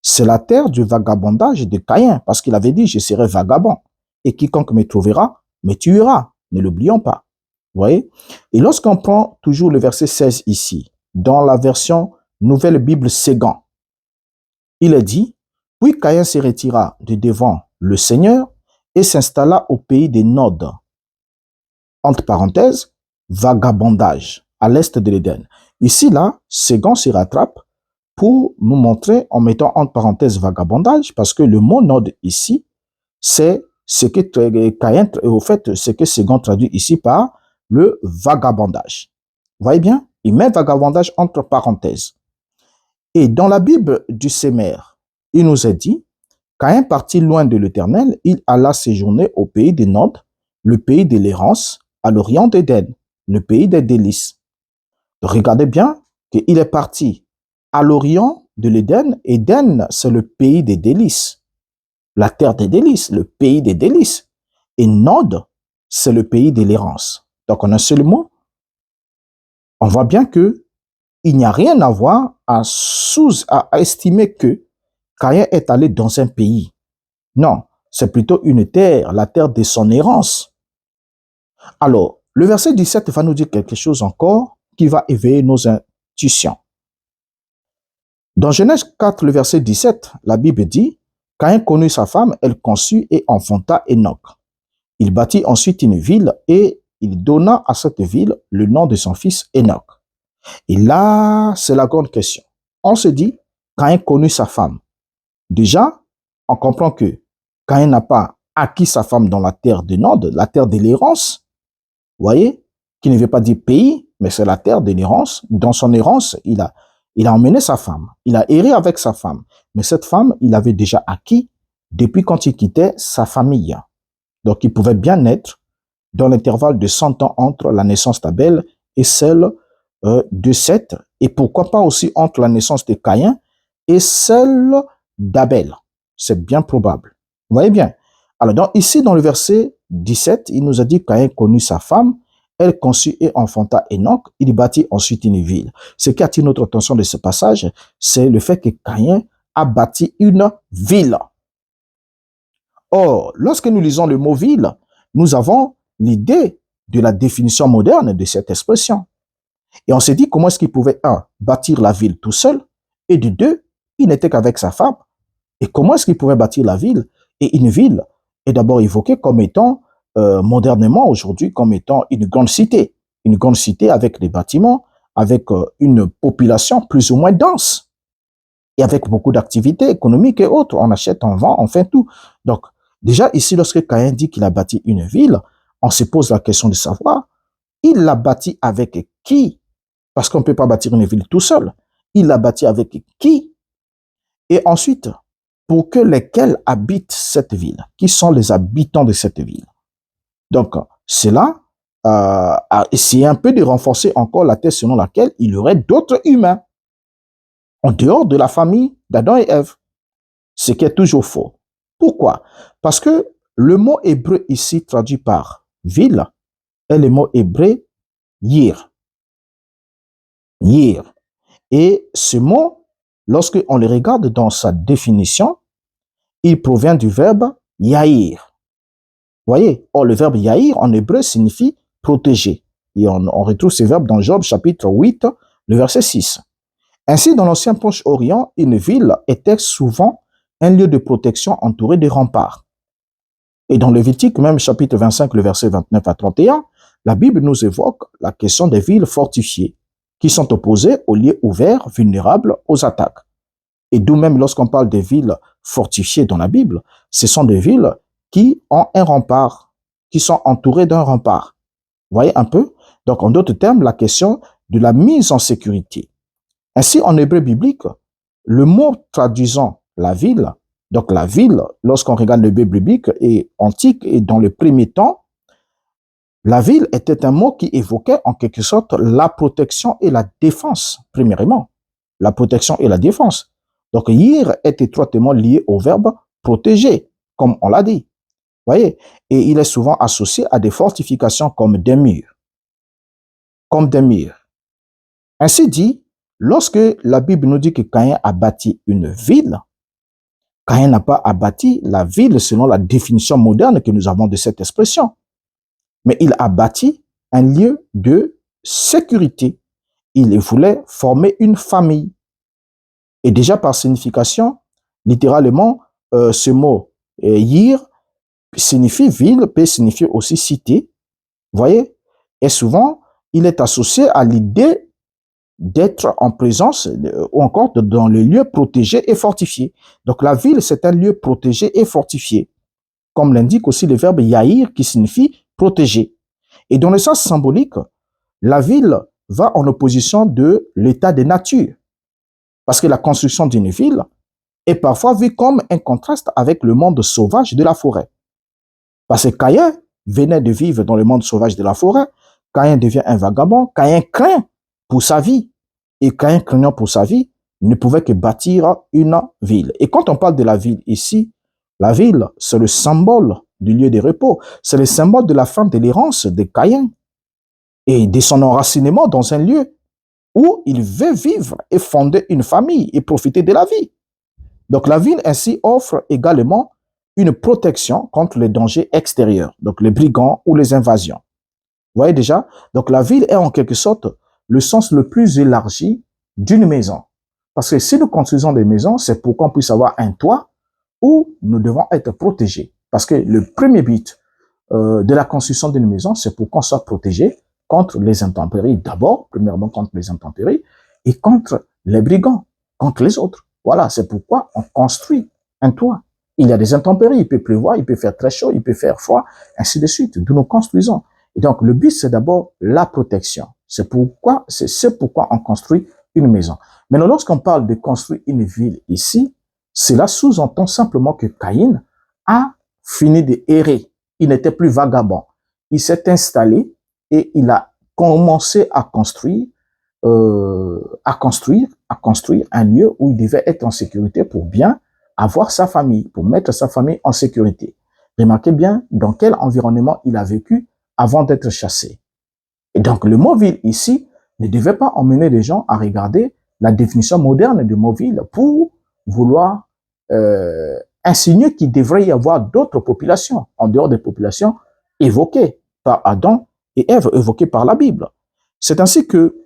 c'est la terre du vagabondage de Caïn, parce qu'il avait dit « Je serai vagabond, et quiconque me trouvera, me tuera. » Ne l'oublions pas. Vous voyez? Et lorsqu'on prend toujours le verset 16 ici, dans la version Nouvelle Bible Ségan, il est dit « Puis Caïn se retira de devant le Seigneur et s'installa au pays des Nodes. » Entre parenthèses, vagabondage, à l'est de l'Éden. Ici, là, Ségan se rattrape pour nous montrer, en mettant entre parenthèses vagabondage, parce que le mot Node ici, c'est ce que Caïn, au fait, ce que Ségan traduit ici par le vagabondage. Vous voyez bien? Il met vagabondage entre parenthèses. Et dans la Bible du Sémer, il nous est dit, Caïn partit loin de l'Éternel, il alla séjourner au pays des Nodes, le pays de l'errance, à l'orient d'Éden, le pays des délices. Regardez bien qu'il est parti à l'orient de l'Éden. Éden, c'est le pays des délices, la terre des délices, le pays des délices. Et Nod, c'est le pays de l'errance. Donc, en un seul mot, on voit bien que il n'y a rien à voir à estimer que Caïn est allé dans un pays. Non, c'est plutôt une terre, la terre de son errance. Alors, le verset 17 va nous dire quelque chose encore qui va éveiller nos intuitions. Dans Genèse 4, le verset 17, la Bible dit « Caïn connut sa femme, elle conçut et enfanta Enoch. Il bâtit ensuite une ville et il donna à cette ville le nom de son fils Enoch. » Et là, c'est la grande question. On se dit, Caïn connut sa femme. Déjà, on comprend que Caïn n'a pas acquis sa femme dans la terre de Nod, la terre de l'errance. Vous voyez, qui ne veut pas dire pays, mais c'est la terre de l'errance. Dans son errance, il a emmené sa femme. Il a erré avec sa femme. Mais cette femme, il avait déjà acquis depuis quand il quittait sa famille. Donc, il pouvait bien naître dans l'intervalle de 100 ans entre la naissance d'Abel et celle de Seth, et pourquoi pas aussi entre la naissance de Caïn et celle d'Abel. C'est bien probable. Vous voyez bien. Alors, donc, ici, dans le verset 17, il nous a dit Caïn connut sa femme, elle conçut et enfanta Enoch, il bâtit ensuite une ville. Ce qui attire notre attention de ce passage, c'est le fait que Caïn a bâti une ville. Or, lorsque nous lisons le mot ville, nous avons l'idée de la définition moderne de cette expression. Et on s'est dit comment est-ce qu'il pouvait, un, bâtir la ville tout seul, et de deux, il n'était qu'avec sa femme. Et comment est-ce qu'il pouvait bâtir la ville? Et une ville est d'abord évoquée comme étant, modernement aujourd'hui, comme étant une grande cité. Une grande cité avec des bâtiments, avec une population plus ou moins dense, et avec beaucoup d'activités économiques et autres. On achète, on vend, on fait tout. Donc, déjà ici, lorsque Caïn dit qu'il a bâti une ville, on se pose la question de savoir, il l'a bâti avec qui? Parce qu'on ne peut pas bâtir une ville tout seul. Il l'a bâti avec qui? Et ensuite, pour que lesquels habitent cette ville? Qui sont les habitants de cette ville? Donc, cela, c'est un peu de renforcer encore la thèse selon laquelle il y aurait d'autres humains en dehors de la famille d'Adam et Ève, ce qui est toujours faux. Pourquoi? Parce que le mot hébreu ici traduit par ville est le mot hébreu yir. Yir. Et ce mot, lorsqu'on le regarde dans sa définition, il provient du verbe yaïr. Vous voyez? Or, le verbe yaïr en hébreu signifie protéger. Et on retrouve ce verbe dans Job chapitre 8, le verset 6. Ainsi, dans l'ancien Proche-Orient, une ville était souvent un lieu de protection entouré de remparts. Et dans Lévitique, même chapitre 25, le verset 29 à 31, la Bible nous évoque la question des villes fortifiées, qui sont opposées aux lieux ouverts, vulnérables aux attaques. Et d'où même lorsqu'on parle des villes fortifiées dans la Bible, ce sont des villes qui ont un rempart, qui sont entourées d'un rempart. Vous voyez un peu? Donc, en d'autres termes, la question de la mise en sécurité. Ainsi, en hébreu biblique, le mot traduisant la ville, donc la ville, lorsqu'on regarde l'hébreu biblique et antique et dans le premier temps, la ville était un mot qui évoquait en quelque sorte la protection et la défense, premièrement. La protection et la défense. Donc, yir est étroitement lié au verbe protéger, comme on l'a dit. Vous voyez? Et il est souvent associé à des fortifications comme des murs. Comme des murs. Ainsi dit, lorsque la Bible nous dit que Caïn a bâti une ville, Caïn n'a pas bâti la ville selon la définition moderne que nous avons de cette expression. Mais il a bâti un lieu de sécurité. Il voulait former une famille. Et déjà par signification, littéralement, ce mot yir signifie ville, peut signifier aussi cité. Vous voyez? Et souvent, il est associé à l'idée d'être en présence ou encore dans le lieu protégé et fortifié. Donc la ville, c'est un lieu protégé et fortifié, comme l'indique aussi le verbe yaïr qui signifie protéger. Et dans le sens symbolique, la ville va en opposition de l'état de nature, parce que la construction d'une ville est parfois vue comme un contraste avec le monde sauvage de la forêt. Parce que Caïn venait de vivre dans le monde sauvage de la forêt, Caïn devient un vagabond, Caïn craint pour sa vie. Et Caïn, craignant pour sa vie, ne pouvait que bâtir une ville. Et quand on parle de la ville ici, la ville, c'est le symbole du lieu de repos. C'est le symbole de la fin de l'errance de Caïn et de son enracinement dans un lieu où il veut vivre et fonder une famille et profiter de la vie. Donc la ville ainsi offre également une protection contre les dangers extérieurs, donc les brigands ou les invasions. Vous voyez déjà? Donc la ville est en quelque sorte le sens le plus élargi d'une maison. Parce que si nous construisons des maisons, c'est pour qu'on puisse avoir un toit où nous devons être protégés. Parce que le premier but de la construction d'une maison, c'est pour qu'on soit protégé contre les intempéries. D'abord, premièrement, contre les intempéries et contre les brigands, contre les autres. Voilà, c'est pourquoi on construit un toit. Il y a des intempéries, il peut pleuvoir, il peut faire très chaud, il peut faire froid, ainsi de suite. D'où nous construisons. Et donc, le but, c'est d'abord la protection. C'est pourquoi on construit une maison. Maintenant, lorsqu'on parle de construire une ville ici, cela sous-entend simplement que Caïn a fini de errer. Il n'était plus vagabond. Il s'est installé et il a commencé à construire un lieu où il devait être en sécurité pour bien avoir sa famille, pour mettre sa famille en sécurité. Remarquez bien dans quel environnement il a vécu avant d'être chassé. Et donc, le mot ville ici ne devait pas emmener les gens à regarder la définition moderne de mot ville pour vouloir insinuer qu'il devrait y avoir d'autres populations, en dehors des populations évoquées. par Adam et Ève évoqués par la Bible. C'est ainsi que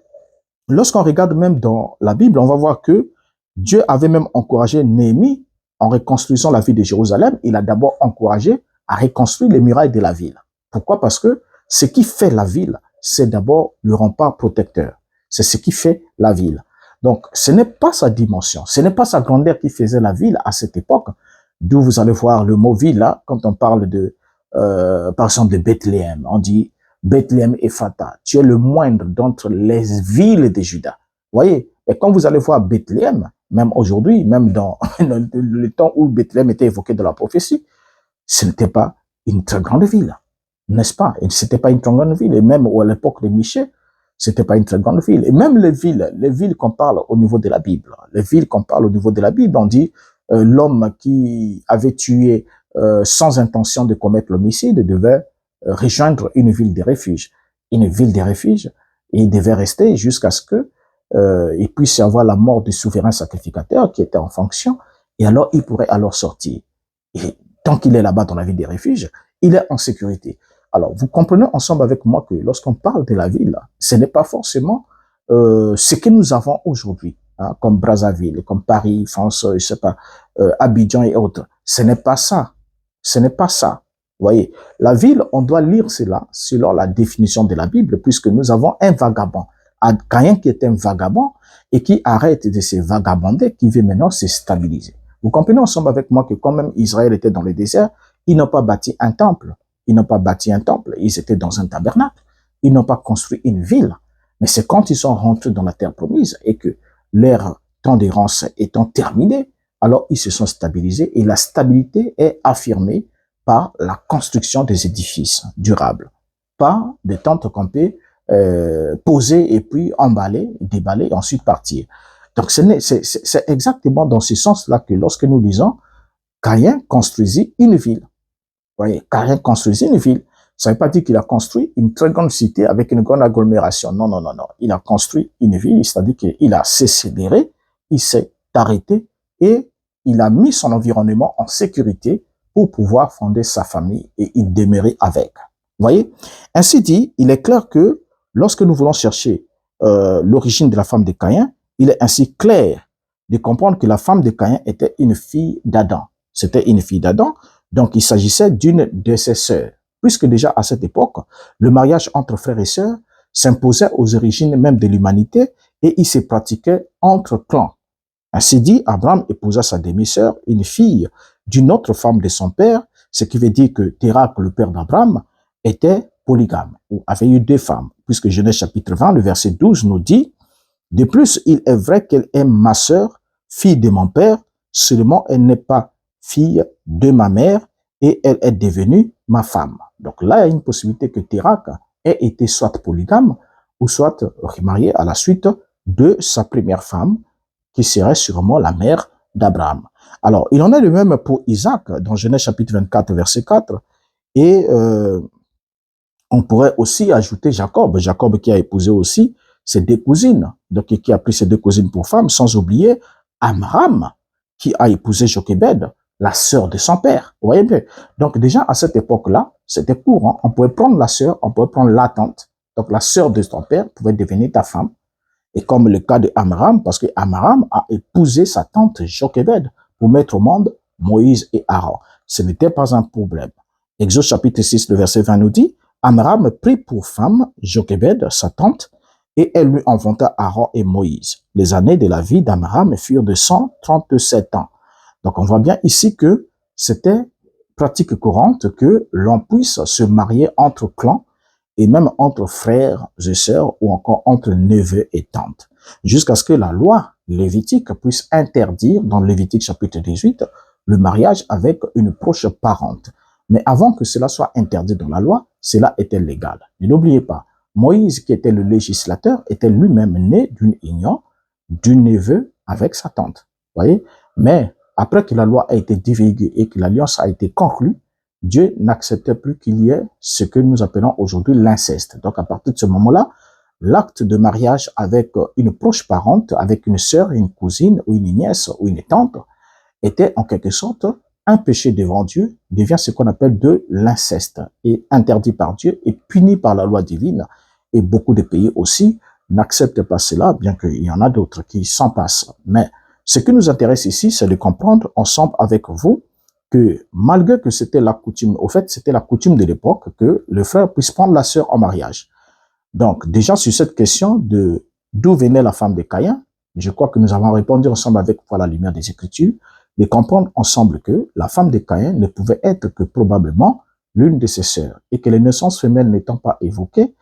lorsqu'on regarde même dans la Bible, on va voir que Dieu avait même encouragé Néhémie en reconstruisant la ville de Jérusalem. Il a d'abord encouragé à reconstruire les murailles de la ville. Pourquoi? Parce que ce qui fait la ville, c'est d'abord le rempart protecteur. C'est ce qui fait la ville. Donc, ce n'est pas sa dimension, ce n'est pas sa grandeur qui faisait la ville à cette époque, d'où vous allez voir le mot ville là, quand on parle de, par exemple, de Bethléem. On dit Bethléem Ephrata, tu es le moindre d'entre les villes de Juda. Voyez, et quand vous allez voir Bethléem, même aujourd'hui, même dans le temps où Bethléem était évoqué dans la prophétie, ce n'était pas une très grande ville, n'est-ce pas? Et c'était pas une très grande ville. Et même à l'époque de Michée, c'était pas une très grande ville. Et même les villes qu'on parle au niveau de la Bible, les villes qu'on parle au niveau de la Bible, on dit l'homme qui avait tué sans intention de commettre l'homicide devait rejoindre une ville de refuge. Une ville de refuge, et il devait rester jusqu'à ce que il puisse y avoir la mort du souverain sacrificateur qui était en fonction, et alors il pourrait alors sortir. Et tant qu'il est là-bas dans la ville des refuges, il est en sécurité. Alors, vous comprenez ensemble avec moi que lorsqu'on parle de la ville, ce n'est pas forcément ce que nous avons aujourd'hui, hein, comme Brazzaville, comme Paris, France, je sais pas, Abidjan et autres. Ce n'est pas ça. Ce n'est pas ça. Vous voyez, la ville, on doit lire cela selon la définition de la Bible, puisque nous avons un vagabond. Caïn qui est un vagabond et qui arrête de se vagabonder, qui veut maintenant se stabiliser. Vous comprenez ensemble avec moi que quand même Israël était dans le désert, ils n'ont pas bâti un temple. Ils n'ont pas bâti un temple. Ils étaient dans un tabernacle. Ils n'ont pas construit une ville. Mais c'est quand ils sont rentrés dans la terre promise et que leur temps d'errance étant terminé, alors ils se sont stabilisés et la stabilité est affirmée par la construction des édifices durables, pas des tentes campées poser et puis emballer, déballer et ensuite partir. Donc c'est exactement dans ce sens-là que lorsque nous lisons, Caïn construisit une ville. Vous voyez, Caïn construisit une ville. Ça ne veut pas dire qu'il a construit une très grande cité avec une grande agglomération. Non, non, non, non. Il a construit une ville, c'est-à-dire qu'il a s'accéléré, il s'est arrêté et il a mis son environnement en sécurité pour pouvoir fonder sa famille et y demeurer avec. Vous voyez? Ainsi dit, il est clair que lorsque nous voulons chercher l'origine de la femme de Caïn, il est ainsi clair de comprendre que la femme de Caïn était une fille d'Adam. C'était une fille d'Adam, donc il s'agissait d'une de ses sœurs. Puisque déjà à cette époque, le mariage entre frères et sœurs s'imposait aux origines même de l'humanité et il se pratiquait entre clans. Ainsi dit, Abraham épousa sa demi-sœur, une fille d'une autre femme de son père, ce qui veut dire que Térak, le père d'Abraham, était polygame, ou avait eu deux femmes, puisque Genèse chapitre 20, le verset 12 nous dit, « De plus, il est vrai qu'elle est ma sœur, fille de mon père, seulement elle n'est pas fille de ma mère, et elle est devenue ma femme. » Donc là, il y a une possibilité que Térak ait été soit polygame, ou soit remarié à la suite de sa première femme, qui serait sûrement la mère d'Abraham. Alors, il en est de même pour Isaac, dans Genèse chapitre 24, verset 4, et on pourrait aussi ajouter Jacob. Jacob qui a épousé aussi ses deux cousines, donc qui a pris ses deux cousines pour femmes, sans oublier Amram, qui a épousé Jochébed, la sœur de son père. Vous voyez bien. Donc déjà à cette époque-là, c'était courant. On pouvait prendre la sœur, on pouvait prendre la tante. Donc la sœur de ton père pouvait devenir ta femme. Et comme le cas de Amram, parce que Amram a épousé sa tante Jochébed pour mettre au monde Moïse et Aaron. Ce n'était pas un problème. Exode chapitre 6, le verset 20 nous dit, Amram prit pour femme Jochébed, sa tante, et elle lui inventa Aaron et Moïse. Les années de la vie d'Amram furent de 137 ans. Donc on voit bien ici que c'était pratique courante que l'on puisse se marier entre clans et même entre frères et sœurs ou encore entre neveux et tantes. Jusqu'à ce que la loi lévitique puisse interdire, dans Lévitique chapitre 18, le mariage avec une proche parente. Mais avant que cela soit interdit dans la loi, cela était légal. Ne l'oubliez pas, Moïse, qui était le législateur, était lui-même né d'une union du neveu avec sa tante. Voyez? Mais après que la loi a été divulguée et que l'alliance a été conclue, Dieu n'acceptait plus qu'il y ait ce que nous appelons aujourd'hui l'inceste. Donc à partir de ce moment-là, l'acte de mariage avec une proche parente, avec une sœur, une cousine ou une nièce ou une tante, était en quelque sorte un péché devant Dieu devient ce qu'on appelle de l'inceste, et interdit par Dieu et puni par la loi divine. Et beaucoup de pays aussi n'acceptent pas cela, bien qu'il y en a d'autres qui s'en passent. Mais ce qui nous intéresse ici, c'est de comprendre ensemble avec vous que malgré que c'était la coutume, au fait, c'était la coutume de l'époque que le frère puisse prendre la sœur en mariage. Donc, déjà sur cette question de d'où venait la femme de Caïn, je crois que nous avons répondu ensemble avec la lumière des Écritures, de comprendre ensemble que la femme de Caïn ne pouvait être que probablement l'une de ses sœurs, et que les naissances femelles n'étant pas évoquées,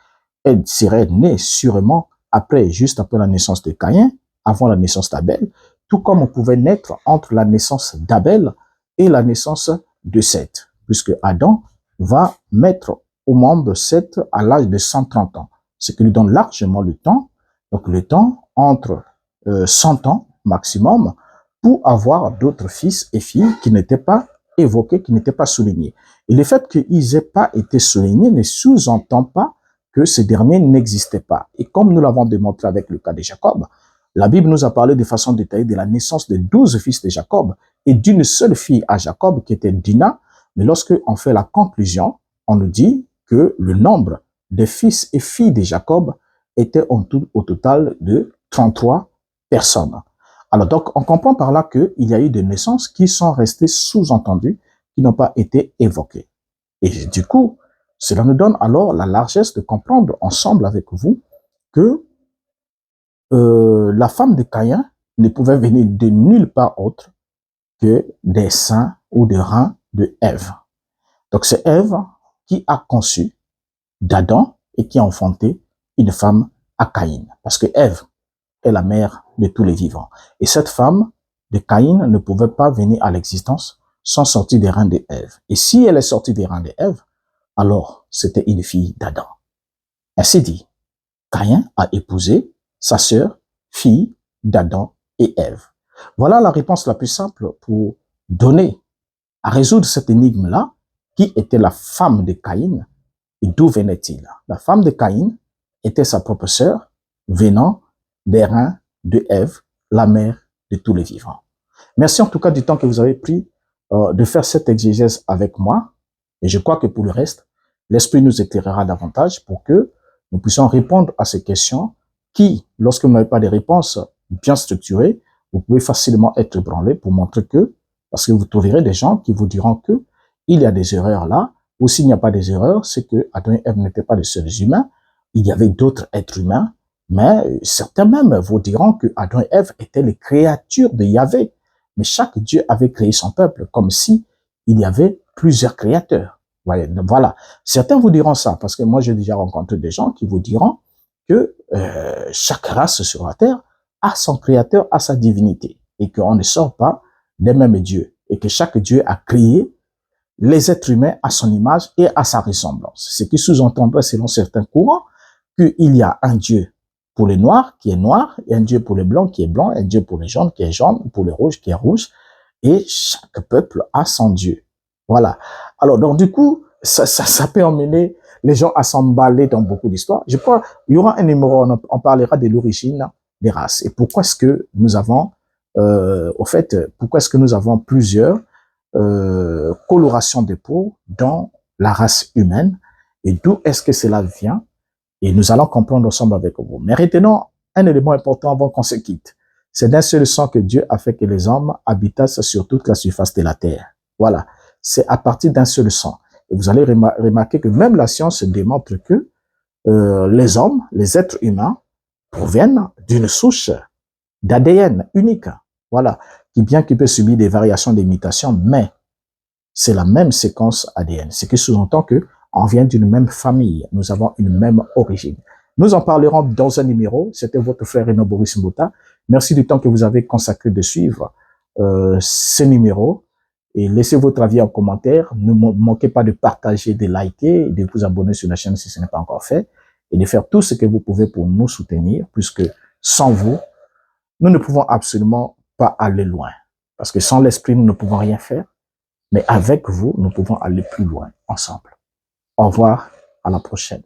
elle serait née sûrement après, juste après la naissance de Caïn, avant la naissance d'Abel, tout comme on pouvait naître entre la naissance d'Abel et la naissance de Seth, puisque Adam va mettre au monde de Seth à l'âge de 130 ans, ce qui lui donne largement le temps, donc le temps entre 100 ans maximum, pour avoir d'autres fils et filles qui n'étaient pas évoqués, qui n'étaient pas soulignés. Et le fait qu'ils n'aient pas été soulignés ne sous-entend pas que ces derniers n'existaient pas. Et comme nous l'avons démontré avec le cas de Jacob, la Bible nous a parlé de façon détaillée de la naissance de 12 fils de Jacob et d'une seule fille à Jacob qui était Dina. Mais lorsque on fait la conclusion, on nous dit que le nombre de fils et filles de Jacob était au total de 33 personnes. Alors donc, on comprend par là qu'il y a eu des naissances qui sont restées sous-entendues, qui n'ont pas été évoquées. Et du coup, cela nous donne alors la largesse de comprendre ensemble avec vous que la femme de Caïn ne pouvait venir de nulle part autre que des seins ou des reins de Ève. Donc c'est Ève qui a conçu d'Adam et qui a enfanté une femme à Caïn. Parce que Ève est la mère de tous les vivants. Et cette femme de Caïn ne pouvait pas venir à l'existence sans sortir des reins de Ève. Et si elle est sortie des reins de Ève, alors c'était une fille d'Adam. Ainsi dit, Caïn a épousé sa sœur, fille d'Adam et Ève. Voilà la réponse la plus simple pour donner, à résoudre cette énigme-là, qui était la femme de Caïn et d'où venait-il? La femme de Caïn était sa propre sœur, venant des reins de Ève, la mère de tous les vivants. Merci en tout cas du temps que vous avez pris de faire cette exégèse avec moi. Et je crois que pour le reste, l'Esprit nous éclairera davantage pour que nous puissions répondre à ces questions qui, lorsque vous n'avez pas de réponses bien structurées, vous pouvez facilement être ébranlé pour montrer que, parce que vous trouverez des gens qui vous diront que il y a des erreurs là, ou s'il n'y a pas des erreurs, c'est que Adam et Ève n'étaient pas les seuls humains, il y avait d'autres êtres humains, mais certains même vous diront que Adam et Ève étaient les créatures de Yahvé. Mais chaque Dieu avait créé son peuple, comme si il y avait plusieurs créateurs. Voilà. Certains vous diront ça, parce que moi j'ai déjà rencontré des gens qui vous diront que chaque race sur la terre a son créateur, a sa divinité, et qu'on ne sort pas des mêmes dieux, et que chaque Dieu a créé les êtres humains à son image et à sa ressemblance. Ce qui sous-entendrait, selon certains courants, qu'il y a un Dieu pour les noirs qui est noir, et un Dieu pour les blancs qui est blanc, un Dieu pour les jaunes qui est jaune, pour les rouges qui est rouge, et chaque peuple a son Dieu. Voilà. Alors, donc, du coup, ça peut emmener les gens à s'emballer dans beaucoup d'histoires. Je crois, il y aura un numéro, on parlera de l'origine des races. Et pourquoi est-ce que nous avons, au fait, pourquoi est-ce que nous avons plusieurs colorations de peau dans la race humaine et d'où est-ce que cela vient? Et nous allons comprendre ensemble avec vous. Mais retenons un élément important avant qu'on se quitte. C'est d'un seul sang que Dieu a fait que les hommes habitassent sur toute la surface de la terre. Voilà. C'est à partir d'un seul sang. Et vous allez remarquer que même la science démontre que les hommes, les êtres humains, proviennent d'une souche d'ADN unique. Voilà. Qui bien qu'il peut subir des variations d'imitation, mais c'est la même séquence ADN. Ce qui sous-entend que on vient d'une même famille. Nous avons une même origine. Nous en parlerons dans un numéro. C'était votre frère Renaud Boris Mbouta. Merci du temps que vous avez consacré de suivre ce numéro. Et laissez votre avis en commentaire. Ne manquez pas de partager, de liker, de vous abonner sur la chaîne si ce n'est pas encore fait. Et de faire tout ce que vous pouvez pour nous soutenir, puisque sans vous, nous ne pouvons absolument pas aller loin. Parce que sans l'esprit, nous ne pouvons rien faire. Mais avec vous, nous pouvons aller plus loin ensemble. Au revoir, à la prochaine.